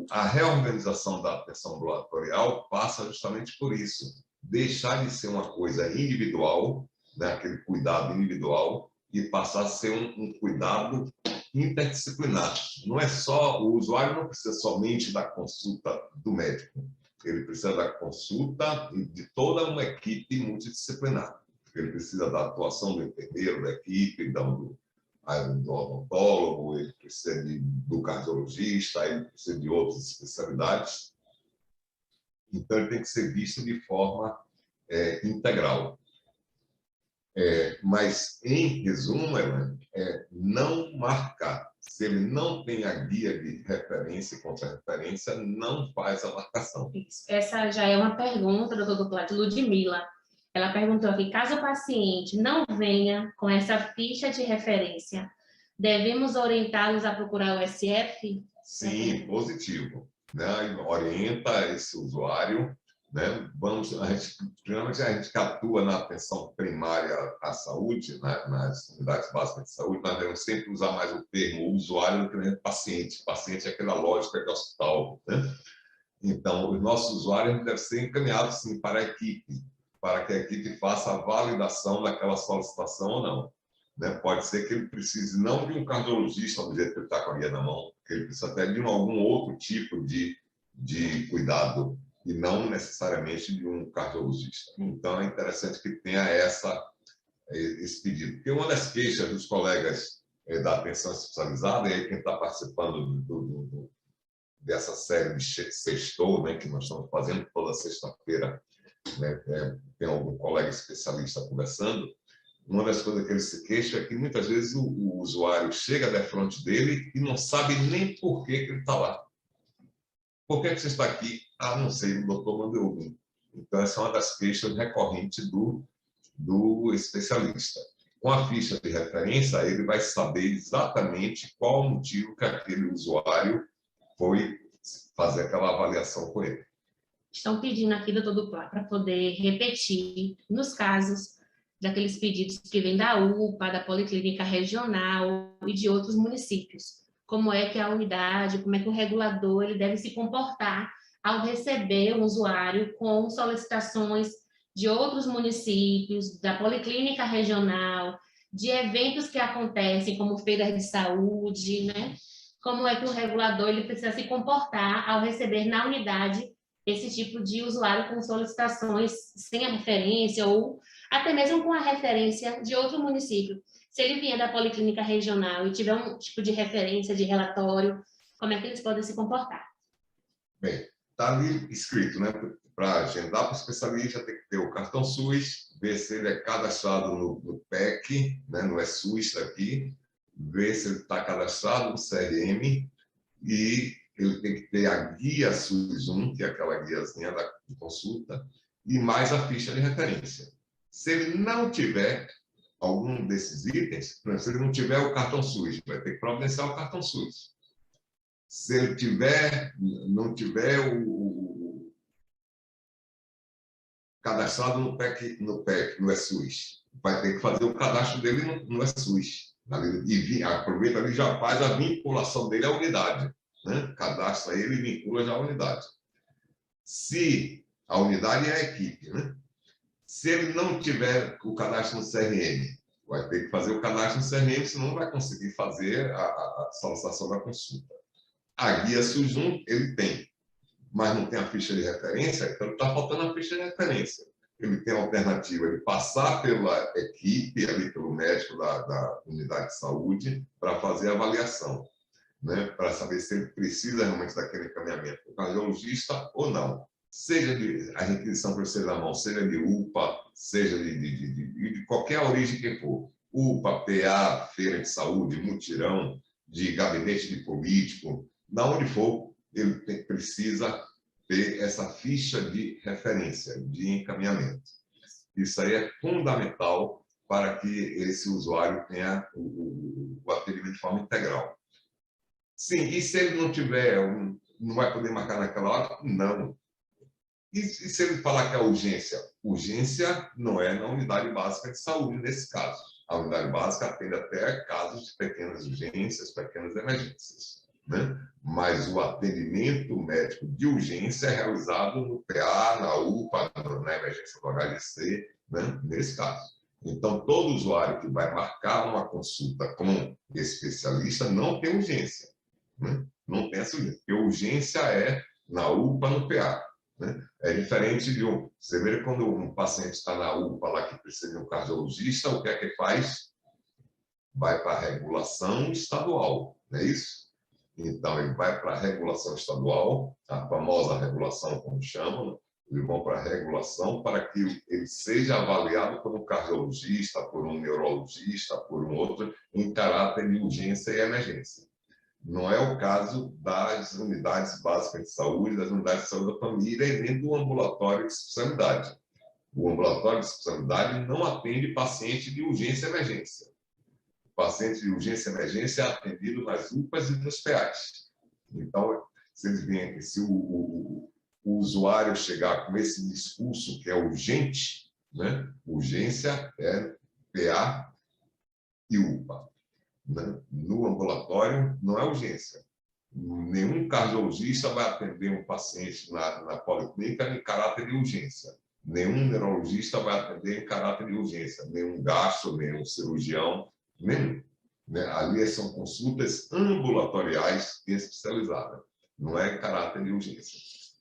a reorganização da atenção ambulatorial passa justamente por isso. Deixar de ser uma coisa individual, né, aquele cuidado individual, e passar a ser um cuidado interdisciplinar. Não é só, o usuário não precisa somente da consulta do médico, ele precisa da consulta de toda uma equipe multidisciplinar. Ele precisa da atuação do enfermeiro, da equipe, do odontólogo, ele precisa do cardiologista, ele precisa de outras especialidades. Então, ele tem que ser visto de forma integral. Mas, em resumo, não marcar. Se ele não tem a guia de referência e contra-referência, não faz a marcação. Essa já é uma pergunta, doutor Duclar, de Ludmila. Ela perguntou aqui: caso o paciente não venha com essa ficha de referência, devemos orientá-los a procurar o SF? Sim, positivo. Né? Orienta esse usuário, né? Primeiramente, a gente que atua na atenção primária à saúde, né? Nas unidades básicas de saúde, nós devemos sempre usar mais o termo usuário do que o paciente. Paciente é aquela lógica de hospital, né? Então, os nossos usuários devem ser encaminhados, sim, para a equipe, para que a equipe faça a validação daquela solicitação ou não. Né? Pode ser que ele precise não de um cardiologista, do jeito que ele está com a guia na mão, que ele precisa até de algum outro tipo de cuidado, e não necessariamente de um cardiologista. Então, é interessante que tenha esse pedido. Porque uma das queixas dos colegas da atenção especializada, e aí quem está participando dessa série de sextou, né, que nós estamos fazendo toda sexta-feira, né, tem algum colega especialista conversando, uma das coisas que ele se queixa é que muitas vezes o usuário chega de frente dele e não sabe nem por que ele está lá. Por que você está aqui? Ah, não sei, o doutor mandou vir. Então, essa é uma das queixas recorrentes do especialista. Com a ficha de referência, ele vai saber exatamente qual o motivo que aquele usuário foi fazer aquela avaliação com ele. Estão pedindo aqui, doutor Duplá, para poder repetir, nos casos daqueles pedidos que vêm da UPA, da Policlínica Regional e de outros municípios. Como é que a unidade, como é que o regulador ele deve se comportar ao receber um usuário com solicitações de outros municípios, da Policlínica Regional, de eventos que acontecem, como feiras de saúde, né? Como é que o regulador ele precisa se comportar ao receber na unidade esse tipo de usuário com solicitações sem a referência ou até mesmo com a referência de outro município. Se ele vier da Policlínica Regional e tiver um tipo de referência, de relatório, como é que eles podem se comportar? Bem, está ali escrito, né? Para agendar para o especialista, tem que ter o cartão SUS, ver se ele é cadastrado no PEC, né? No SUS aqui, ver se ele está cadastrado no CRM e ele tem que ter a guia SUS 1, que é aquela guiazinha da consulta, e mais a ficha de referência. Se ele não tiver algum desses itens, se ele não tiver o cartão SUS, vai ter que providenciar o cartão SUS. Se ele não tiver o cadastrado no PEC, no SUS, vai ter que fazer o cadastro dele no SUS. E aproveita ali e já faz a vinculação dele à unidade. Né? Cadastra ele e vincula já a unidade. Se a unidade é a equipe, né? Se ele não tiver o cadastro no CRM, vai ter que fazer o cadastro no CRM, senão não vai conseguir fazer a solicitação da consulta. A guia SUS 1 ele tem, mas não tem a ficha de referência, então está faltando a ficha de referência. Ele tem a alternativa de passar pela equipe, ali pelo médico da unidade de saúde, para fazer a avaliação, né? Para saber se ele precisa realmente daquele encaminhamento do cardiologista ou não. Seja a requisição por ser da mão, seja de UPA, seja de qualquer origem que for. UPA, PA, feira de saúde, mutirão, de gabinete de político, da onde for, ele precisa ter essa ficha de referência, de encaminhamento. Isso aí é fundamental para que esse usuário tenha o atendimento de forma integral. Sim, e se ele não tiver, não vai poder marcar naquela hora? Não. E se ele falar que é urgência? Urgência não é na unidade básica de saúde, nesse caso. A unidade básica atende até casos de pequenas urgências, pequenas emergências. Né? Mas o atendimento médico de urgência é realizado no PA, na UPA, na emergência do HGC, né? Nesse caso. Então, todo usuário que vai marcar uma consulta com especialista não tem urgência. Né? Não tem essa urgência. Porque urgência é na UPA, no PA. Né? É diferente de você vê quando um paciente está na UPA lá que precisa de um cardiologista, o que é que faz? Vai para a regulação estadual, não é isso? Então, ele vai para a regulação estadual, a famosa regulação, como chamam, eles vão para a regulação para que ele seja avaliado por um cardiologista, por um neurologista, por um outro, em caráter de urgência e emergência. Não é o caso das unidades básicas de saúde, das unidades de saúde da família e nem do ambulatório de especialidade. O ambulatório de especialidade não atende paciente de urgência e emergência. O paciente de urgência e emergência é atendido nas UPAs e nos PAs. Então, se o usuário chegar com esse discurso que é urgente, né? Urgência é PA e UPA. No ambulatório, não é urgência. nenhum cardiologista vai atender um paciente na policlínica em caráter de urgência. Nenhum neurologista vai atender em caráter de urgência. Nenhum gastro, nenhum cirurgião, nenhum. Né? Ali são consultas ambulatoriais especializadas. Não é em caráter de urgência.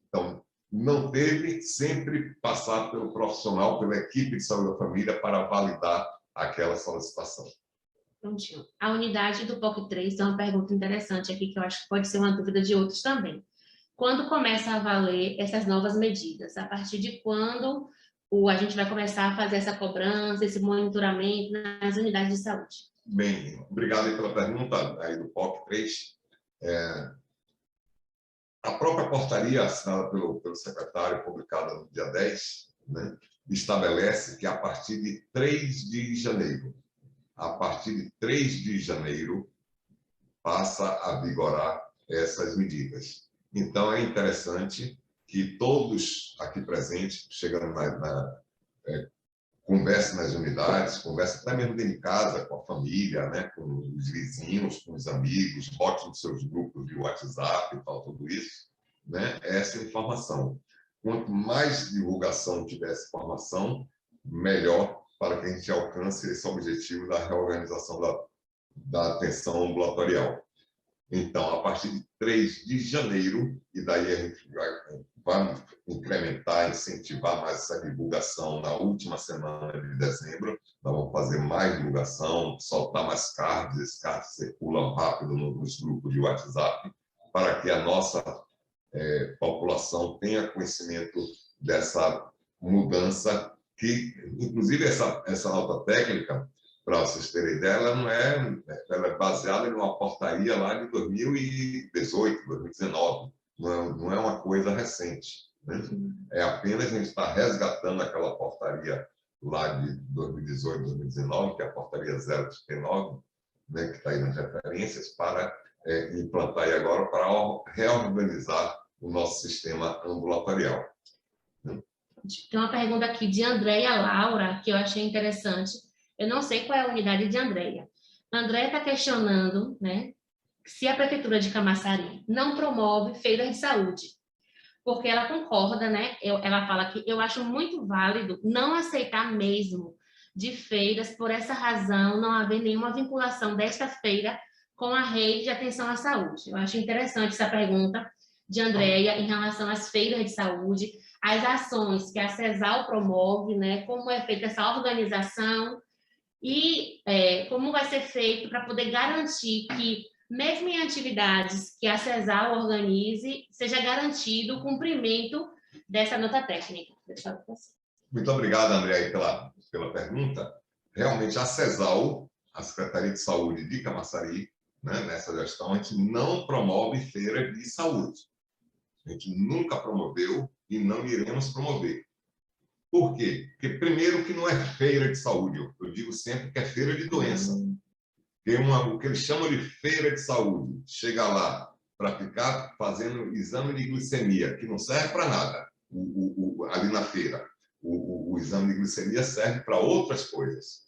Então, não teve sempre passar pelo profissional, pela equipe de saúde da família para validar aquela solicitação. Prontinho. A unidade do POC3 tem uma pergunta interessante aqui, que eu acho que pode ser uma dúvida de outros também. Quando começa a valer essas novas medidas? A partir de quando a gente vai começar a fazer essa cobrança, esse monitoramento nas unidades de saúde? Bem, obrigado aí pela pergunta aí do POC3. A própria portaria assinada pelo secretário, publicada no dia 10, né, estabelece que a partir de 3 de janeiro, passa a vigorar essas medidas. Então, é interessante que todos aqui presentes, chegando converse nas unidades, converse até mesmo dentro de casa, com a família, né, com os vizinhos, com os amigos, bote nos seus grupos de WhatsApp e tal, tudo isso, né, essa informação. Quanto mais divulgação tiver essa informação, melhor para que a gente alcance esse objetivo da reorganização da atenção ambulatorial. Então, a partir de 3 de janeiro, e daí a gente vai incrementar, incentivar mais essa divulgação na última semana de dezembro. Nós vamos fazer mais divulgação, soltar mais cards, esses cards circulam rápido nos grupos de WhatsApp, para que a nossa população tenha conhecimento dessa mudança, que, inclusive, essa nota técnica, para vocês terem ideia, ela é baseada em uma portaria lá de 2018, 2019, não é uma coisa recente, né? É apenas a gente está resgatando aquela portaria lá de 2018, 2019, que é a portaria 039, né, que está aí nas referências, para implantar aí agora para reorganizar o nosso sistema ambulatorial. Tem uma pergunta aqui de Andréia Laura, que eu achei interessante. Eu não sei qual é a unidade de Andréia. Andréia está questionando, né, se a Prefeitura de Camaçari não promove feiras de saúde, porque ela concorda, né? Ela fala que eu acho muito válido não aceitar mesmo de feiras, por essa razão não haver nenhuma vinculação desta feira com a rede de atenção à saúde. Eu acho interessante essa pergunta de Andréia em relação às feiras de saúde, as ações que a CESAL promove, né? Como é feita essa organização e como vai ser feito para poder garantir que, mesmo em atividades que a CESAL organize, seja garantido o cumprimento dessa nota técnica. Muito obrigado, André, pela pergunta. Realmente, a CESAL, a Secretaria de Saúde de Camaçari, né, nessa gestão, a gente não promove feira de saúde. A gente nunca promoveu e não iremos promover. Por quê? Porque, primeiro, que não é feira de saúde. Eu digo sempre que é feira de doença. Tem o que eles chamam de feira de saúde. Chega lá para ficar fazendo exame de glicemia, que não serve para nada ali na feira. O exame de glicemia serve para outras coisas.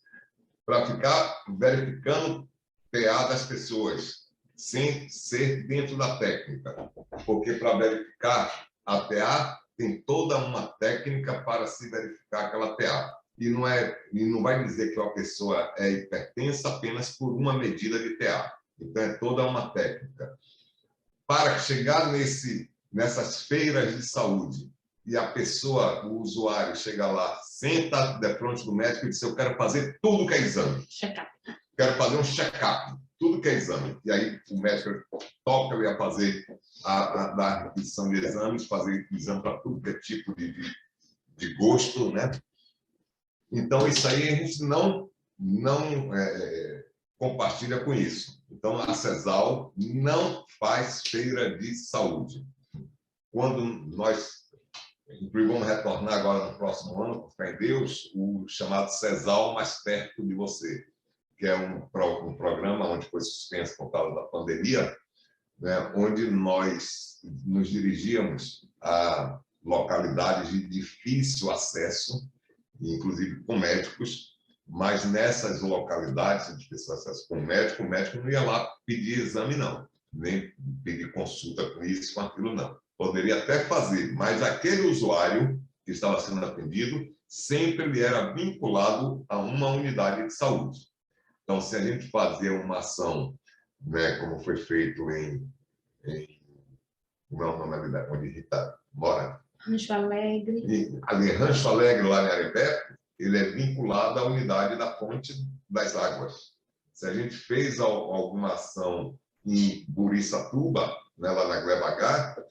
Para ficar verificando PA das pessoas, sem ser dentro da técnica. Porque para verificar a PA, tem toda uma técnica para se verificar aquela PA. E não vai dizer que uma pessoa é hipertensa apenas por uma medida de PA. Então, é toda uma técnica. Para chegar nessas feiras de saúde e a pessoa, o usuário, chega lá, senta de frente do médico e diz: eu quero fazer tudo que é exame. Check-up. Quero fazer um check-up, tudo que é exame. E aí o médico toca, eu ia fazer a repetição de exames, fazer exame para tudo que é tipo de gosto, né? Então, isso aí a gente não compartilha com isso. Então, a CESAL não faz feira de saúde. Quando nós vamos retornar agora no próximo ano, com fé em Deus, o chamado CESAL Mais Perto de Você, que é um programa onde foi suspenso por causa da pandemia, né, onde nós nos dirigíamos a localidades de difícil acesso, inclusive com médicos, mas nessas localidades de difícil acesso com o médico não ia lá pedir exame, não. nem pedir consulta com isso, com aquilo, não. Poderia até fazer, mas aquele usuário que estava sendo atendido sempre ele era vinculado a uma unidade de saúde. Então, se a gente fazia uma ação, né, como foi feito como é o nome da onde Rita mora? Rancho Alegre. Ali em Rancho Alegre, lá em Arebeco, ele é vinculado à unidade da Fonte das Águas. Se a gente fez alguma ação em Buriçatuba, né, lá na Gleba H,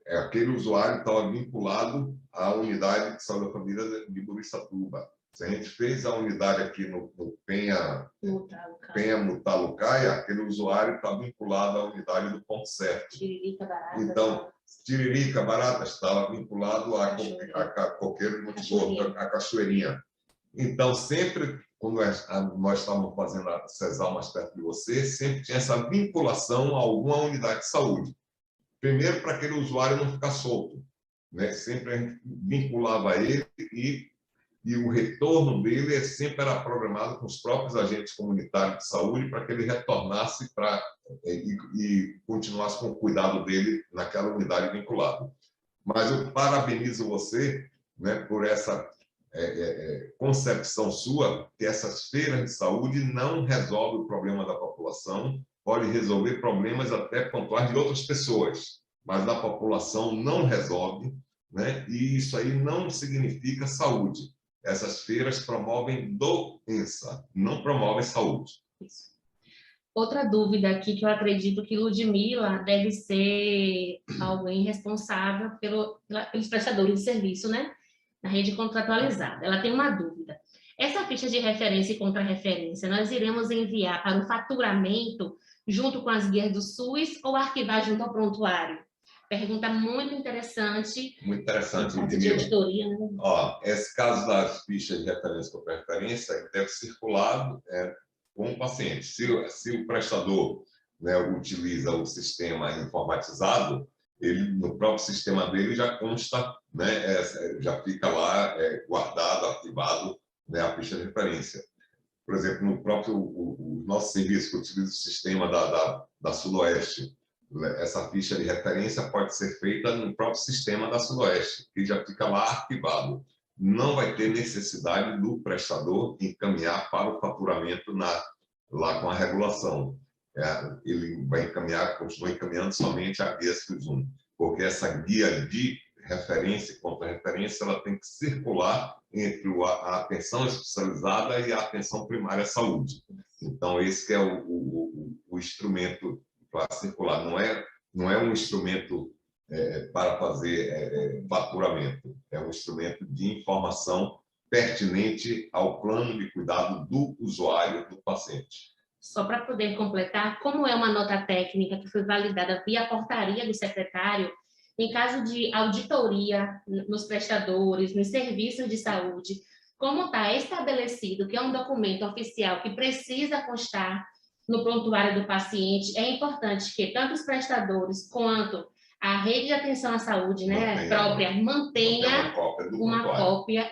aquele usuário estava vinculado à unidade de saúde da família de Buriçatuba. Se a gente fez a unidade aqui no Penha Mutalucaia, aquele usuário está vinculado à unidade do Ponto Certo. Tiririca, Barata. Então, Tiririca, Barata estava vinculado a Coqueiro do Morro, a Cachoeirinha. Então, sempre, quando nós estávamos fazendo a CESAL mais perto de você, sempre tinha essa vinculação a alguma unidade de saúde. Primeiro, para aquele usuário não ficar solto, né? Sempre a gente vinculava ele e o retorno dele sempre era programado com os próprios agentes comunitários de saúde para que ele retornasse e continuasse com o cuidado dele naquela unidade vinculada. Mas eu parabenizo você, né, por essa concepção sua que essas feiras de saúde não resolvem o problema da população, pode resolver problemas até pontuais de outras pessoas, mas da população não resolve, né? E isso aí não significa saúde. Essas feiras promovem doença, não promovem saúde. Isso. Outra dúvida aqui que eu acredito que Ludmila deve ser alguém responsável pelos prestadores de serviço, né? Na rede contratualizada. Ela tem uma dúvida. Essa ficha de referência e contra-referência, nós iremos enviar para o faturamento junto com as guias do SUS ou arquivar junto ao prontuário? Pergunta muito interessante. Muito interessante, de auditoria, né? Esse caso das fichas de referência com referência deve circular com o paciente. Se o prestador, né, utiliza o sistema informatizado, ele, no próprio sistema dele já consta, né, já fica lá guardado, arquivado, né, a ficha de referência. Por exemplo, no próprio o nosso serviço que utiliza o sistema da Sudoeste, essa ficha de referência pode ser feita no próprio sistema da Sudoeste, que já fica lá arquivado. Não vai ter necessidade do prestador encaminhar para o faturamento lá com a regulação. Ele vai continua encaminhando somente a guia SUS1, porque essa guia de referência e contra-referência ela tem que circular entre a atenção especializada e a atenção primária à saúde. Então, esse que é o instrumento para circular, não é um instrumento para fazer faturamento, é um instrumento de informação pertinente ao plano de cuidado do usuário, do paciente. Só para poder completar, como é uma nota técnica que foi validada via portaria do secretário, em caso de auditoria nos prestadores, nos serviços de saúde, como está estabelecido que é um documento oficial que precisa constar no prontuário do paciente, é importante que tanto os prestadores quanto a rede de atenção à saúde, né, própria, mantenha uma cópia,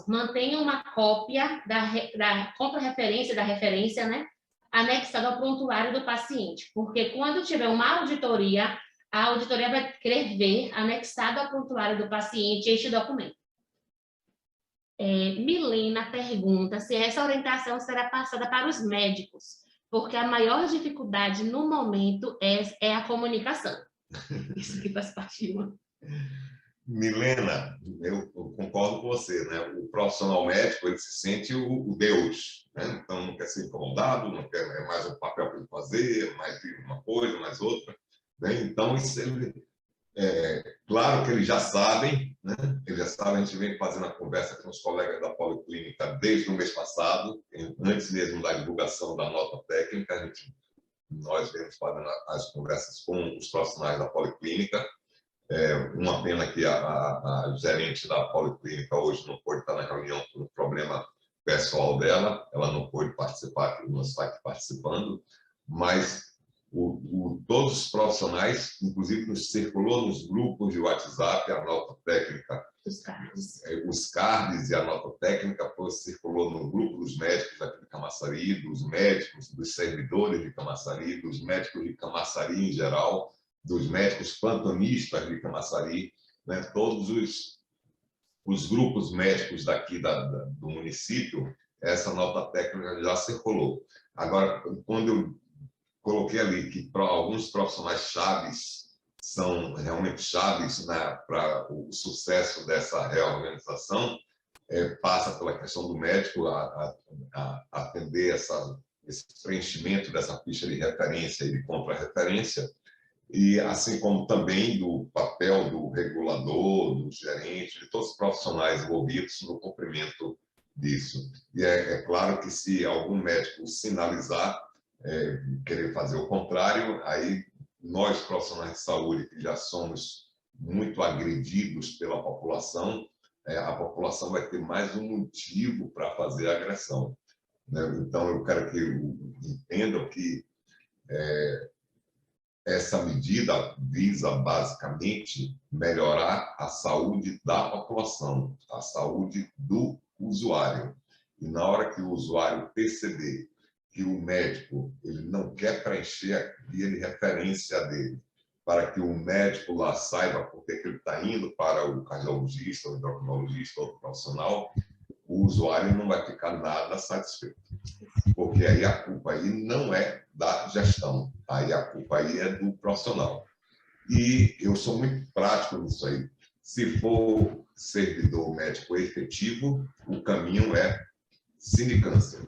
mantenha uma cópia da contra-referência, da referência, né, anexada ao prontuário do paciente, porque quando tiver uma auditoria, a auditoria vai querer ver anexado ao prontuário do paciente este documento. Milena pergunta se essa orientação será passada para os médicos, porque a maior dificuldade no momento é a comunicação. Isso aqui faz parte de uma... Milena, eu concordo com você, né? O profissional médico, ele se sente o Deus, né? Então não quer ser incomodado, não quer mais um papel para ele fazer, mais uma coisa, mais outra, né? Então isso claro que eles já sabem, né? Eles já sabem, a gente vem fazendo a conversa com os colegas da Policlínica desde o mês passado, antes mesmo da divulgação da nota técnica, nós vemos fazendo as conversas com os profissionais da Policlínica. Uma pena que a gerente da Policlínica hoje não pôde estar na reunião por um problema pessoal dela, ela não pôde participar, não está aqui participando, mas todos os profissionais, inclusive nos circulou nos grupos de WhatsApp a nota técnica, os cards e a nota técnica circulou no grupo dos médicos aqui de Camarão Camaçari, dos médicos, dos servidores de Camaçari, dos médicos de Camaçari em geral, dos médicos plantonistas de Camaçari, né? Todos os grupos médicos daqui do município, essa nota técnica já circulou. Agora, quando eu coloquei ali que alguns profissionais chaves são realmente chaves, né, para o sucesso dessa reorganização, passa pela questão do médico a atender esse preenchimento dessa ficha de referência e de contra-referência, e assim como também do papel do regulador, do gerente, de todos os profissionais envolvidos no cumprimento disso. E é claro que se algum médico sinalizar querer fazer o contrário, aí nós, profissionais de saúde, que já somos muito agredidos pela população, a população vai ter mais um motivo para fazer a agressão, né? Então, eu quero que entendam que essa medida visa, basicamente, melhorar a saúde da população, a saúde do usuário. E na hora que o usuário perceber que o médico ele não quer preencher a guia de referência dele, para que o médico lá saiba por que ele está indo para o cardiologista, o endocrinologista, outro profissional, o usuário não vai ficar nada satisfeito. Porque aí a culpa aí não é da gestão, aí a culpa aí é do profissional. E eu sou muito prático nisso aí. Se for servidor médico efetivo, o caminho é sindicância.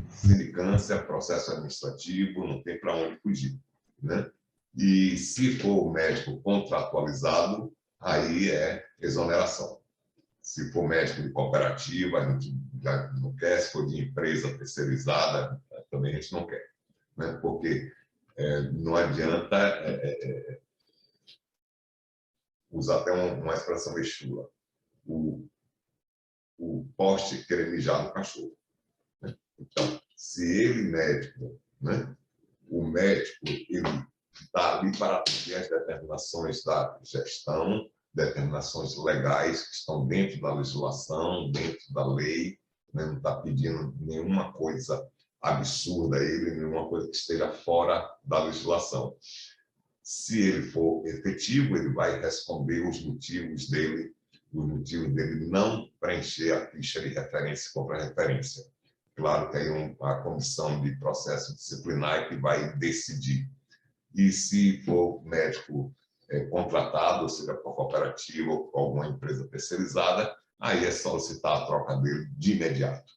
Sindicância, processo administrativo, não tem para onde fugir, né? E se for médico contratualizado, aí é exoneração. Se for médico de cooperativa, a gente já não quer. Se for de empresa terceirizada, também a gente não quer, né? Porque não adianta usar até uma expressão meio chula, o poste querer mijar no cachorro, né? Então, se ele, médico, né? O médico ele está ali para atender as determinações da gestão, determinações legais que estão dentro da legislação, dentro da lei, né? Não está pedindo nenhuma coisa absurda a ele, nenhuma coisa que esteja fora da legislação. Se ele for efetivo, ele vai responder os motivos dele não preencher a ficha de referência e contra-referência. Claro que aí a comissão de processo disciplinar que vai decidir. E se for médico contratado, ou seja, por cooperativa ou por alguma empresa terceirizada, aí é solicitar a troca dele de imediato.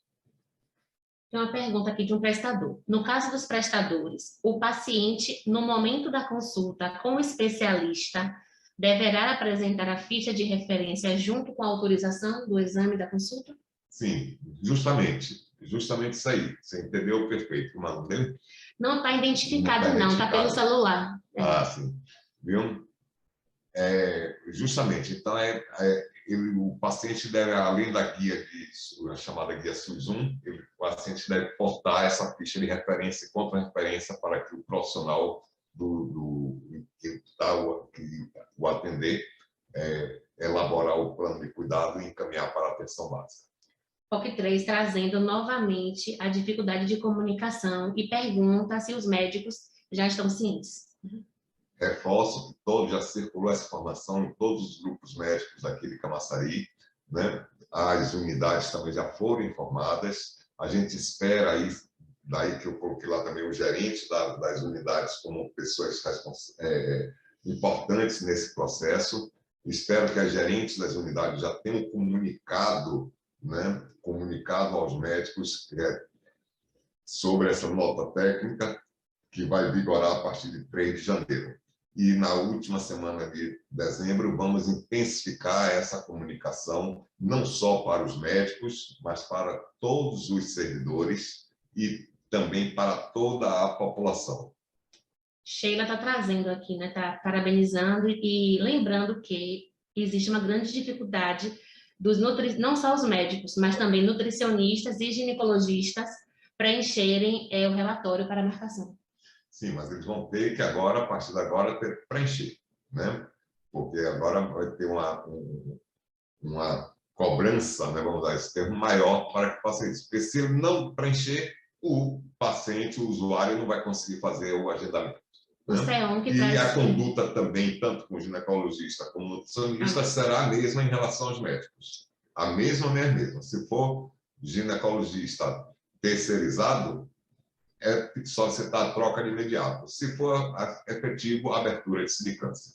Tem uma pergunta aqui de um prestador. No caso dos prestadores, o paciente, no momento da consulta com o especialista, deverá apresentar a ficha de referência junto com a autorização do exame da consulta? Sim, justamente isso aí. Você entendeu perfeito. O nome dele? Não está identificado, não. Está pelo celular. Ah, sim. Viu? Justamente. Então, o paciente deve, além da guia, a chamada guia SUS-1, o paciente deve portar essa ficha de referência e contra-referência para que o profissional que o atender elaborar o plano de cuidado e encaminhar para a atenção básica. POC 3, trazendo novamente a dificuldade de comunicação e pergunta se os médicos já estão cientes. Reforço que já circulou essa informação em todos os grupos médicos aqui de Camaçari, né? As unidades também já foram informadas. A gente espera aí, daí que eu coloquei lá também o gerente das unidades como pessoas importantes nesse processo. Espero que as gerentes das unidades já tenham comunicado, né? Comunicado aos médicos sobre essa nota técnica que vai vigorar a partir de 3 de janeiro. E na última semana de dezembro vamos intensificar essa comunicação, não só para os médicos, mas para todos os servidores e também para toda a população. Sheila está trazendo aqui, né? Está parabenizando e lembrando que existe uma grande dificuldade não só os médicos, mas também nutricionistas e ginecologistas preencherem o relatório para marcação. Sim, mas eles vão ter que agora, a partir de agora, ter que preencher, né? Porque agora vai ter uma cobrança, né? Vamos usar esse termo, maior para que faça isso. Porque se ele não preencher, o paciente, o usuário, não vai conseguir fazer o agendamento. O CEON que E traz... a conduta também, tanto com o ginecologista como o nutricionista, será a mesma em relação aos médicos. A mesma. Se for ginecologista terceirizado, é só você dar a troca de imediato. Se for efetivo, a abertura de sindicância.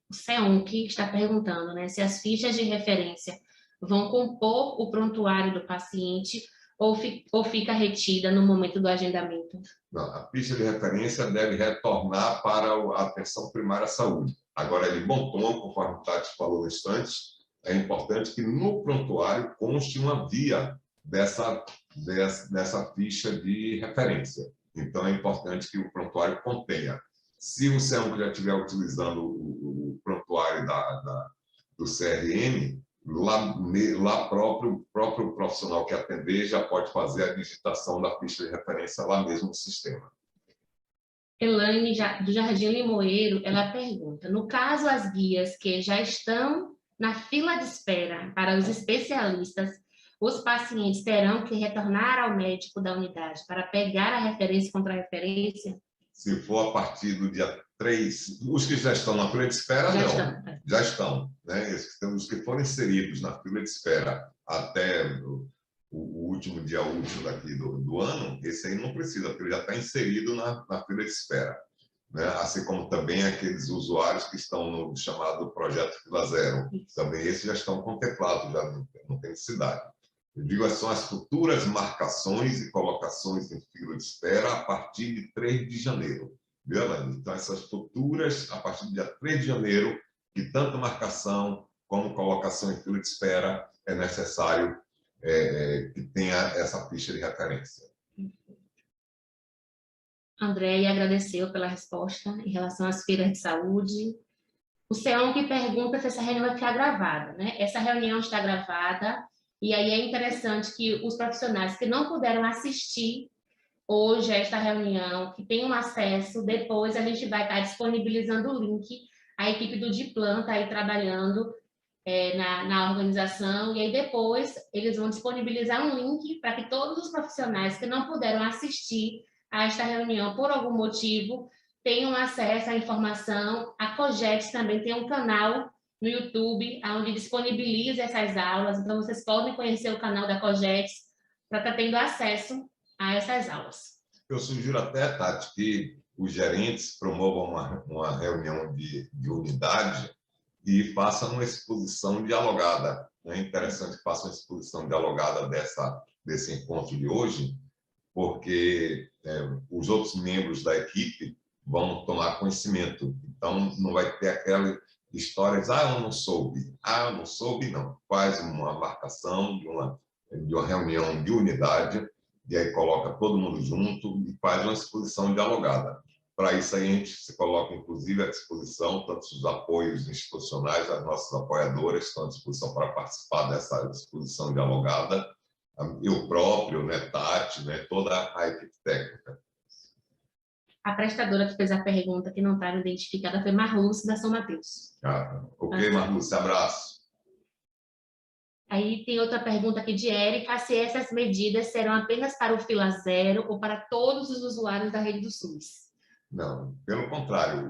O CEON que está perguntando, né, se as fichas de referência vão compor o prontuário do paciente ou fica retida no momento do agendamento? Não, a ficha de referência deve retornar para a atenção primária à saúde. Agora, de bom tom, conforme o Tati falou no instante, é importante que no prontuário conste uma via dessa ficha de referência. Então, é importante que o prontuário contenha. Se o CEON já estiver utilizando o prontuário do CRM, lá próprio profissional que atender já pode fazer a digitação da ficha de referência lá mesmo no sistema. Elaine, do Jardim Limoeiro, ela pergunta, no caso as guias que já estão na fila de espera para os especialistas, os pacientes terão que retornar ao médico da unidade para pegar a referência contra a referência? Se for a partir do dia 3, os que já estão na fila de espera, já estão. Né? Os que foram inseridos na fila de espera até o último dia útil daqui do ano, esse aí não precisa, porque ele já está inserido na fila de espera. Né? Assim como também aqueles usuários que estão no chamado Projeto Fila Zero. Também esses já estão contemplados, já não tem necessidade. Eu digo, são as futuras marcações e colocações em fila de espera a partir de 3 de janeiro. Viu, Elaine? Então, essas futuras, a partir do dia 3 de janeiro, que tanto marcação como colocação em fila de espera é necessário que tenha essa ficha de referência. Andréia agradeceu pela resposta em relação às feiras de saúde. O CEON que pergunta se essa reunião vai ficar gravada, né? Essa reunião está gravada. E aí é interessante que os profissionais que não puderam assistir hoje a esta reunião, que tenham acesso, depois a gente vai estar disponibilizando o link, a equipe do Diplan está aí trabalhando na organização, e aí depois eles vão disponibilizar um link para que todos os profissionais que não puderam assistir a esta reunião por algum motivo tenham acesso à informação. A Cogetes também tem um canal no YouTube, onde disponibiliza essas aulas, então vocês podem conhecer o canal da Cogetes para estar tendo acesso a essas aulas. Eu sugiro até, Tati, que os gerentes promovam uma reunião de unidade e façam uma exposição dialogada. É interessante que façam uma exposição dialogada desse encontro de hoje, porque os outros membros da equipe vão tomar conhecimento. Então, não vai ter aquela história de eu não soube. Eu não soube, não. Faz uma marcação de uma reunião de unidade, e aí coloca todo mundo junto e faz uma exposição dialogada. Para isso, aí, a gente se coloca, inclusive, à disposição, tanto os apoios institucionais, as nossas apoiadoras estão à disposição para participar dessa exposição dialogada, eu próprio, né, Tati, né, toda a equipe técnica. A prestadora que fez a pergunta, que não estava identificada, foi Marluce, da São Mateus. Ok, Marluce, abraço. Aí tem outra pergunta aqui de Érica, se essas medidas serão apenas para o Fila Zero ou para todos os usuários da rede do SUS? Não, pelo contrário,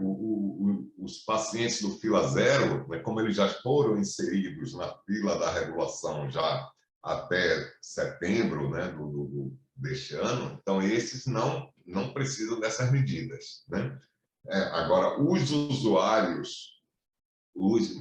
os pacientes do Fila Zero, né, como eles já foram inseridos na fila da regulação já até setembro, né, deste ano, então esses não precisam dessas medidas. Né? Agora, os usuários,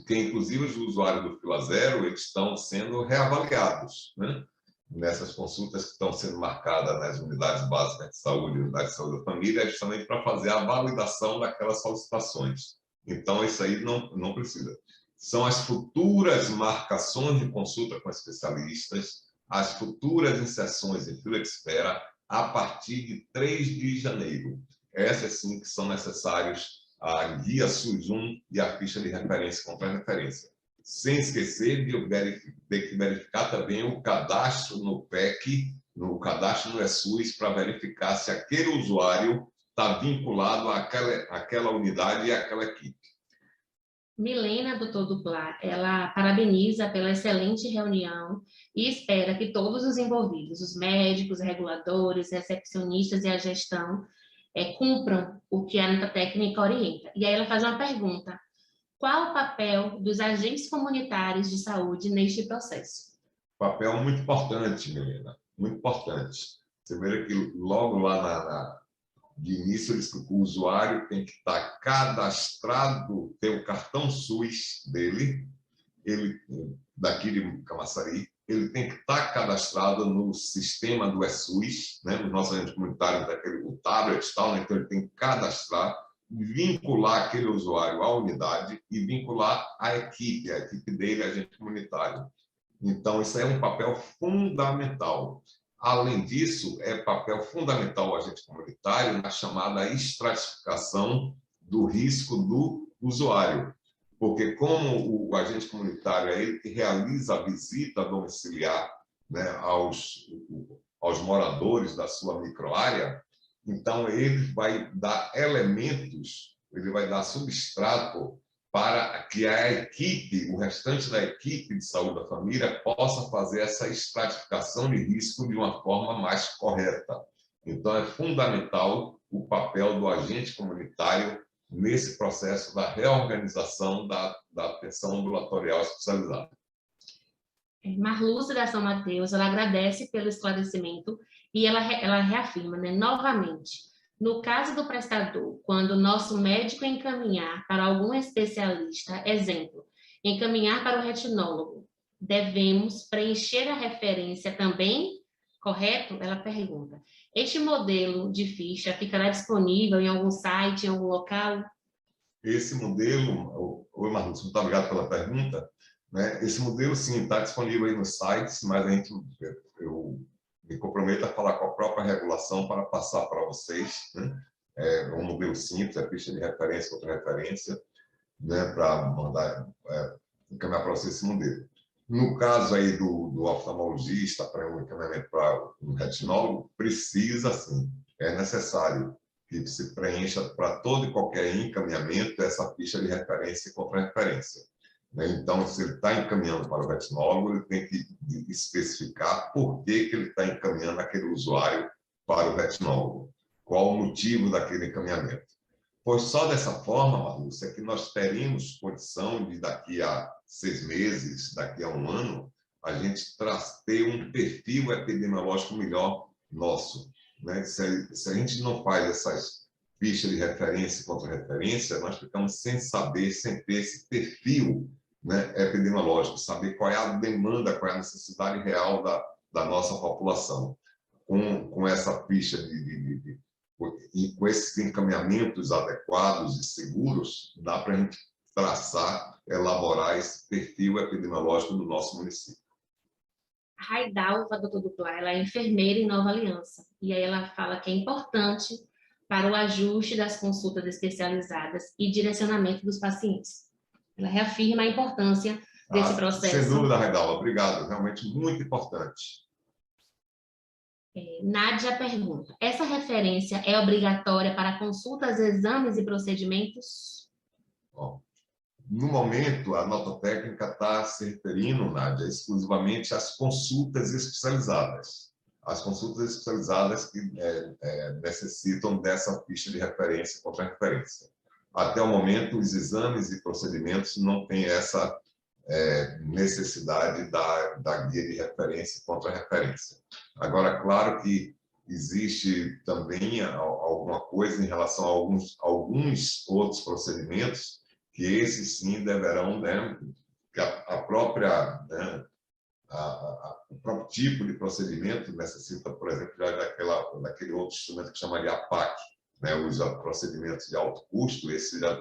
inclusive os usuários do Fila Zero, eles estão sendo reavaliados, né? Nessas consultas que estão sendo marcadas nas unidades básicas de saúde, unidade de saúde da família, justamente para fazer a validação daquelas solicitações. Então, isso aí não precisa. São as futuras marcações de consulta com especialistas, as futuras inserções em fila de espera, a partir de 3 de janeiro. Essas, sim, que são necessários a guia SUS-1 e a ficha de referência contra referência. Sem esquecer de ter que verificar também o cadastro no PEC, no cadastro no SUS, para verificar se aquele usuário está vinculado àquela unidade e àquela equipe. Milena, doutor Duplar, ela parabeniza pela excelente reunião e espera que todos os envolvidos, os médicos, reguladores, recepcionistas e a gestão, cumpram o que a nota técnica orienta. E aí ela faz uma pergunta: qual o papel dos agentes comunitários de saúde neste processo? Papel muito importante, Milena, muito importante. Você vê que logo lá de início, eles que o usuário tem que estar cadastrado, ter o cartão SUS dele, ele daqui de Camaçari, ele tem que estar cadastrado no sistema do ESUS, né? Os nossos agentes comunitários, o tablet e tal, né? Então ele tem que cadastrar, vincular aquele usuário à unidade e vincular a equipe dele, agente comunitário. Então, isso é um papel fundamental. Além disso, é papel fundamental o agente comunitário na chamada estratificação do risco do usuário. Porque como o agente comunitário é ele que realiza a visita domiciliar, né, aos moradores da sua microárea, então ele vai dar elementos, ele vai dar substrato para que a equipe, o restante da equipe de saúde da família, possa fazer essa estratificação de risco de uma forma mais correta. Então, é fundamental o papel do agente comunitário nesse processo da reorganização da atenção ambulatorial especializada. Marluce da São Mateus, ela agradece pelo esclarecimento e ela reafirma, né, novamente: no caso do prestador, quando o nosso médico encaminhar para algum especialista, exemplo, encaminhar para o retinólogo, devemos preencher a referência também, correto? Ela pergunta: este modelo de ficha ficará disponível em algum site, em algum local? Esse modelo, oi Marluce, muito obrigado pela pergunta, né? Esse modelo, sim, está disponível aí nos sites, mas eu me comprometo a falar com a própria regulação para passar para vocês, né? É um modelo simples, é ficha de referência contra referência, né? Para mandar, encaminhar para vocês esse modelo. No caso aí do oftalmologista, para um encaminhamento para um retinólogo, precisa, sim, é necessário que se preencha para todo e qualquer encaminhamento essa ficha de referência e contra-referência. Então, se ele está encaminhando para o retinólogo, ele tem que especificar por que ele está encaminhando aquele usuário para o retinólogo. Qual o motivo daquele encaminhamento. Pois só dessa forma, Marluce, é que nós teríamos condição de, daqui a 6 meses, daqui a 1 ano, a gente ter um perfil epidemiológico melhor nosso. Né? Se a gente não faz essas fichas de referência e contra-referência, nós ficamos sem saber, sem ter esse perfil, né, epidemiológico, saber qual é a demanda, qual é a necessidade real da nossa população. Com essa ficha e com esses encaminhamentos adequados e seguros, dá para a gente traçar, elaborar esse perfil epidemiológico do nosso município. Raidalva, doutor Duplar, ela é enfermeira em Nova Aliança, e aí ela fala que é importante para o ajuste das consultas especializadas e direcionamento dos pacientes. Ela reafirma a importância desse processo. Sem dúvida, Raidalva, obrigado, realmente muito importante. Nádia pergunta: essa referência é obrigatória para consultas, exames e procedimentos? Bom, no momento, a nota técnica está se referindo, Nádia, exclusivamente às consultas especializadas. As consultas especializadas que necessitam dessa ficha de referência e contra-referência. Até o momento, os exames e procedimentos não têm essa necessidade da guia de referência e contra-referência. Agora, claro que existe também alguma coisa em relação a alguns outros procedimentos que esses sim deverão, né, que a própria, né, o próprio tipo de procedimento necessita, por exemplo, daquele outro instrumento que chamaria APAC, né, os procedimentos de alto custo.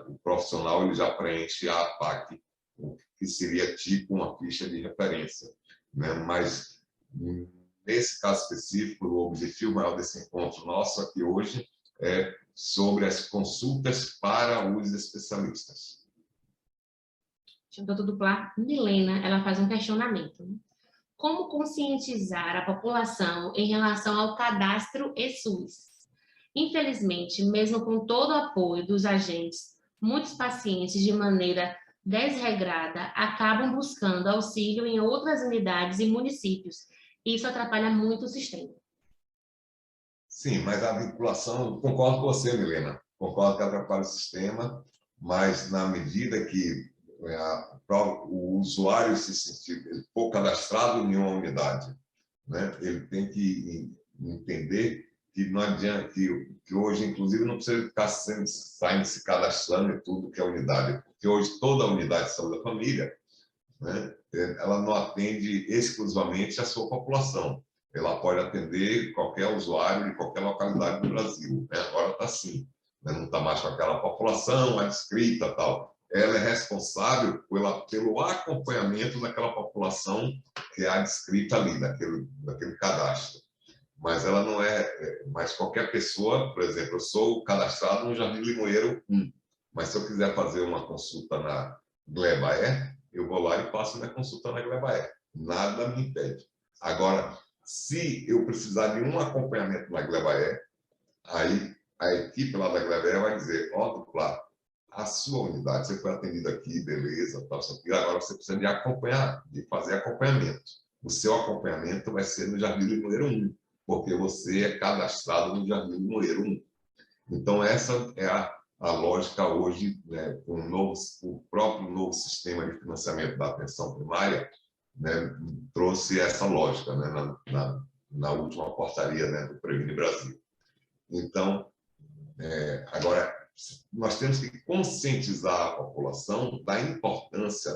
O profissional ele já preenche a APAC, que seria tipo uma ficha de referência, né? Mas nesse caso específico, o objetivo maior desse encontro nosso aqui hoje é sobre as consultas para os especialistas. Doutor Duplar, Milena, ela faz um questionamento, né? Como conscientizar a população em relação ao cadastro ESUS? Infelizmente, mesmo com todo o apoio dos agentes, muitos pacientes, de maneira desregrada, acabam buscando auxílio em outras unidades e municípios. Isso atrapalha muito o sistema. Sim, mas a vinculação, concordo com você, Milena, concordo que atrapalha o sistema, mas na medida que o usuário se sentir for cadastrado em uma unidade, né, ele tem que entender que não adianta, que hoje, inclusive, não precisa ficar saindo se cadastrando em tudo que é unidade, porque hoje toda a unidade de saúde da família, né, ela não atende exclusivamente a sua população. Ela pode atender qualquer usuário de qualquer localidade do Brasil. Né? Agora está assim, né? Não está mais com aquela população adscrita e tal. Ela é responsável pelo acompanhamento daquela população que é adscrita ali, daquele cadastro. Mas ela não mas qualquer pessoa, por exemplo, eu sou cadastrado no Jardim Limoeiro 1, mas se eu quiser fazer uma consulta na Glebaé, eu vou lá e faço minha consulta na Glebaé. Nada me impede. Agora, se eu precisar de um acompanhamento na Glebaé, aí a equipe lá da Glebaé vai dizer, Dupla, a sua unidade, você foi atendido aqui, beleza, tal, agora você precisa de acompanhar, de fazer acompanhamento. O seu acompanhamento vai ser no Jardim Limoeiro 1, porque você é cadastrado no Jardim Limoeiro 1. Então, essa é a lógica hoje, né, com o próprio novo sistema de financiamento da atenção primária, né, trouxe essa lógica, né, na última portaria, né, do Previne Brasil. Então, agora, nós temos que conscientizar a população da importância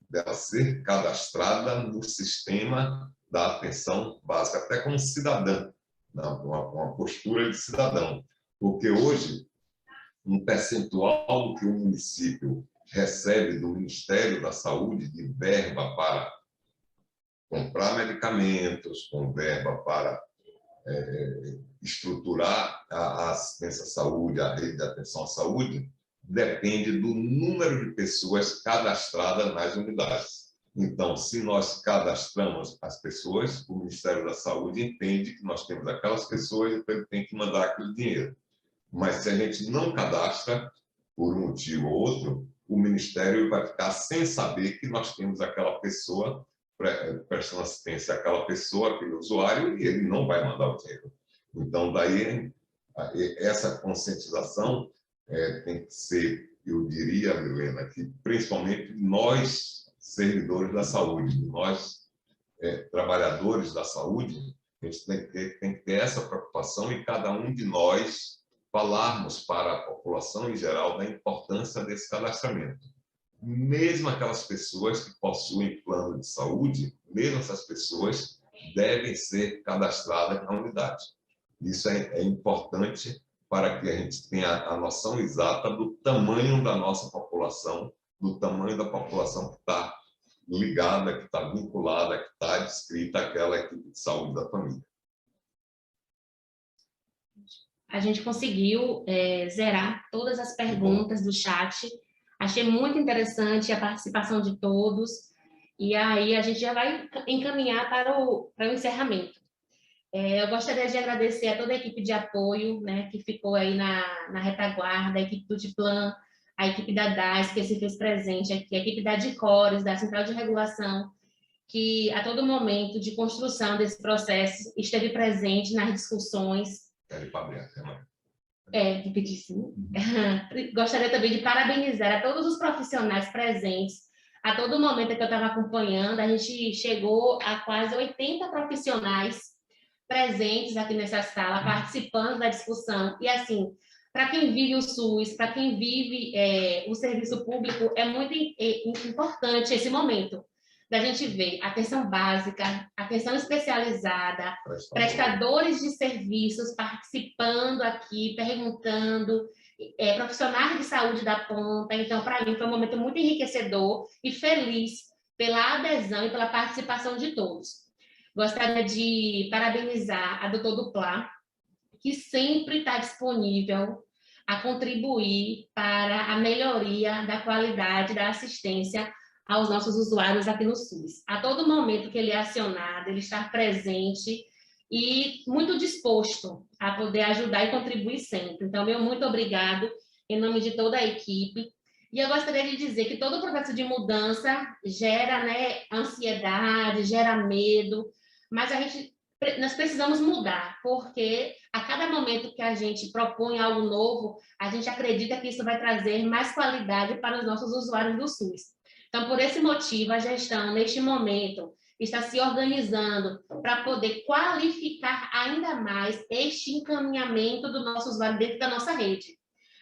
dela ser cadastrada no sistema da atenção básica, até como cidadã, né, uma postura de cidadão. Porque hoje, um percentual do que o município recebe do Ministério da Saúde de verba para comprar medicamentos, com verba para estruturar a assistência à saúde, a rede de atenção à saúde, depende do número de pessoas cadastradas nas unidades. Então, se nós cadastramos as pessoas, o Ministério da Saúde entende que nós temos aquelas pessoas, então ele tem que mandar aquele dinheiro. Mas se a gente não cadastra, por um motivo ou outro, o Ministério vai ficar sem saber que nós temos aquela pessoa prestando assistência àquela pessoa, aquele usuário, e ele não vai mandar o dinheiro. Então, daí, essa conscientização tem que ser, eu diria, Milena, que principalmente nós, servidores da saúde, nós, trabalhadores da saúde, a gente tem que ter essa preocupação e cada um de nós falarmos para a população em geral da importância desse cadastramento. Mesmo aquelas pessoas que possuem plano de saúde, mesmo essas pessoas devem ser cadastradas na unidade. Isso é importante para que a gente tenha a noção exata do tamanho da nossa população, do tamanho da população que está ligada, que está vinculada, que está adscrita àquela equipe de saúde da família. A gente conseguiu zerar todas as perguntas do chat. Achei muito interessante a participação de todos. E aí a gente já vai encaminhar para o encerramento. Eu gostaria de agradecer a toda a equipe de apoio, né, que ficou aí na retaguarda, a equipe do DIPLAN, a equipe da DAS, que se fez presente aqui, a equipe da DICORES, da Central de Regulação, que a todo momento de construção desse processo esteve presente nas discussões. Gostaria também de parabenizar a todos os profissionais presentes. A todo momento que eu estava acompanhando, a gente chegou a quase 80 profissionais presentes aqui nessa sala, participando da discussão. E, assim, para quem vive o SUS, para quem vive o serviço público, é muito importante esse momento da gente ver atenção básica, atenção especializada, prestadores de serviços participando aqui, perguntando, profissionais de saúde da ponta. Então, para mim, foi um momento muito enriquecedor e feliz pela adesão e pela participação de todos. Gostaria de parabenizar a doutora Dupla, que sempre está disponível a contribuir para a melhoria da qualidade da assistência aos nossos usuários aqui no SUS. A todo momento que ele é acionado, ele está presente e muito disposto a poder ajudar e contribuir sempre. Então, meu muito obrigado em nome de toda a equipe. E eu gostaria de dizer que todo processo de mudança gera, né, ansiedade, gera medo, mas nós precisamos mudar, porque a cada momento que a gente propõe algo novo, a gente acredita que isso vai trazer mais qualidade para os nossos usuários do SUS. Então, por esse motivo, a gestão, neste momento, está se organizando para poder qualificar ainda mais este encaminhamento do nosso usuário dentro da nossa rede.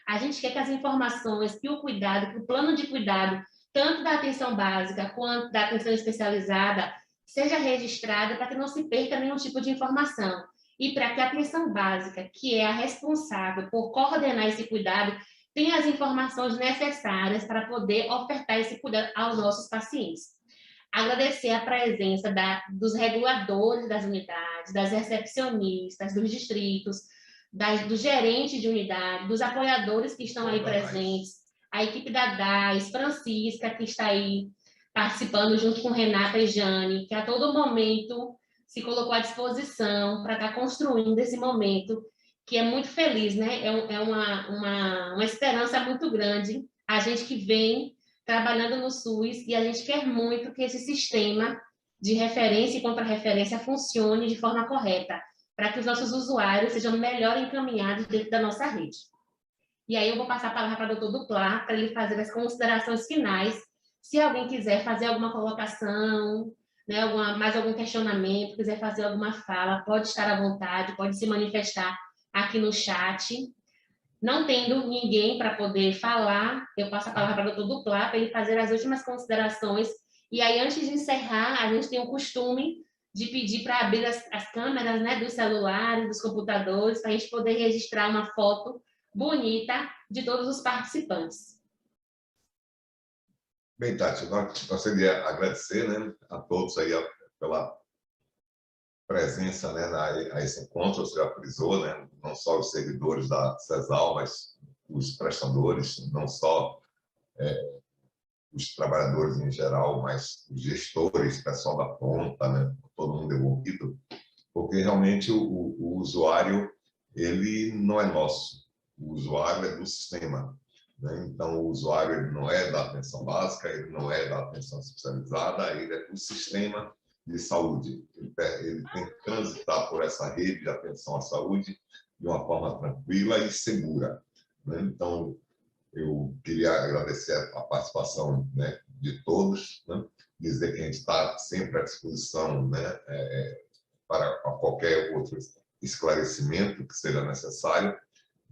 A gente quer que as informações, que o cuidado, que o plano de cuidado, tanto da atenção básica quanto da atenção especializada, seja registrada para que não se perca nenhum tipo de informação. E para que a atenção básica, que é a responsável por coordenar esse cuidado, tenha as informações necessárias para poder ofertar esse cuidado aos nossos pacientes. Agradecer a presença dos reguladores das unidades, das recepcionistas, dos distritos, dos gerentes de unidade, dos apoiadores que estão aí presentes, a equipe da DAS, Francisca, que está aí participando junto com Renata e Jane, que a todo momento se colocou à disposição para estar construindo esse momento, que é muito feliz, né? É uma esperança muito grande. A gente que vem trabalhando no SUS e a gente quer muito que esse sistema de referência e contra-referência funcione de forma correta, para que os nossos usuários sejam melhor encaminhados dentro da nossa rede. E aí eu vou passar a palavra para o Dr. Duplá, para ele fazer as considerações finais. Se alguém quiser fazer alguma colocação, né, mais algum questionamento, quiser fazer alguma fala, pode estar à vontade, pode se manifestar aqui no chat. Não tendo ninguém para poder falar, eu passo a palavra para o Dr. Duplá, para ele fazer as últimas considerações. E aí, antes de encerrar, a gente tem o costume de pedir para abrir as câmeras, né, dos celulares, dos computadores, para a gente poder registrar uma foto bonita de todos os participantes. Bem, Tati, nós gostaria de agradecer, né, a todos aí pela presença, né, a esse encontro. Você já frisou, né, não só os servidores da CESAL, mas os prestadores, não só os trabalhadores em geral, mas os gestores, pessoal da ponta, né, todo mundo envolvido, porque realmente o usuário, ele não é nosso, o usuário é do sistema, né? Então, o usuário ele não é da atenção básica, ele não é da atenção especializada, ele é do sistema de saúde. Ele tem que transitar por essa rede de atenção à saúde de uma forma tranquila e segura, né? Então, eu queria agradecer a participação, né, de todos, né? Dizer que a gente está sempre à disposição, né, para qualquer outro esclarecimento que seja necessário,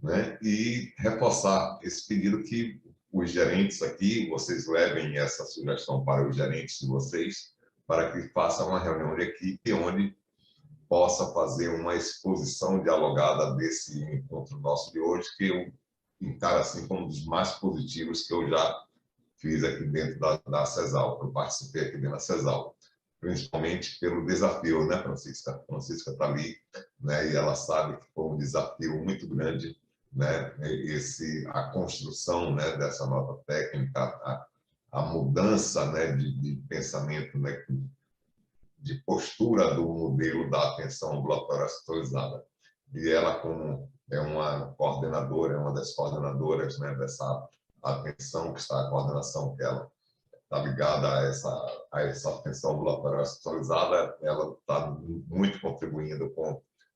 né? E reforçar esse pedido que os gerentes aqui, vocês levem essa sugestão para os gerentes de vocês, para que façam uma reunião de equipe onde possa fazer uma exposição dialogada desse encontro nosso de hoje, que eu encaro assim como um dos mais positivos que eu já fiz aqui dentro da CESAL. Eu participei aqui dentro da CESAL, principalmente pelo desafio, né, Francisca? Francisca está ali, né, e ela sabe que foi um desafio muito grande, né, a construção, né, dessa nota técnica, a mudança, né, de pensamento, né, de postura do modelo da atenção ambulatorial setorializada. E ela, como é uma coordenadora, é uma das coordenadoras, né, dessa atenção, que está a coordenação que ela está ligada a essa atenção ambulatorial setorializada, ela está muito contribuindo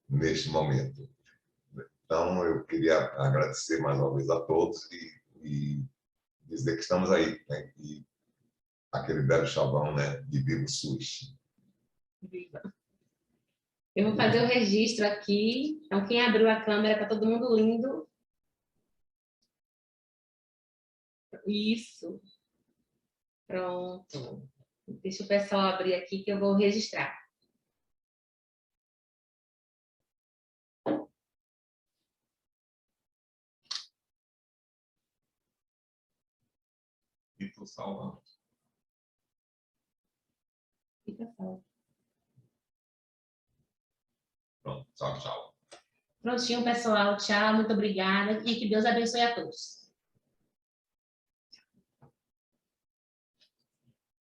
neste momento. Então, eu queria agradecer mais uma vez a todos e dizer que estamos aí, né, e aquele velho chavão, né, de viva o SUS. Eu vou fazer o registro aqui. Então, quem abriu a câmera, está todo mundo lindo. Isso. Pronto. Deixa o pessoal abrir aqui que eu vou registrar. E estou salvando. Fica salvo. Pronto, tchau, tchau. Prontinho, pessoal. Tchau, muito obrigada. E que Deus abençoe a todos.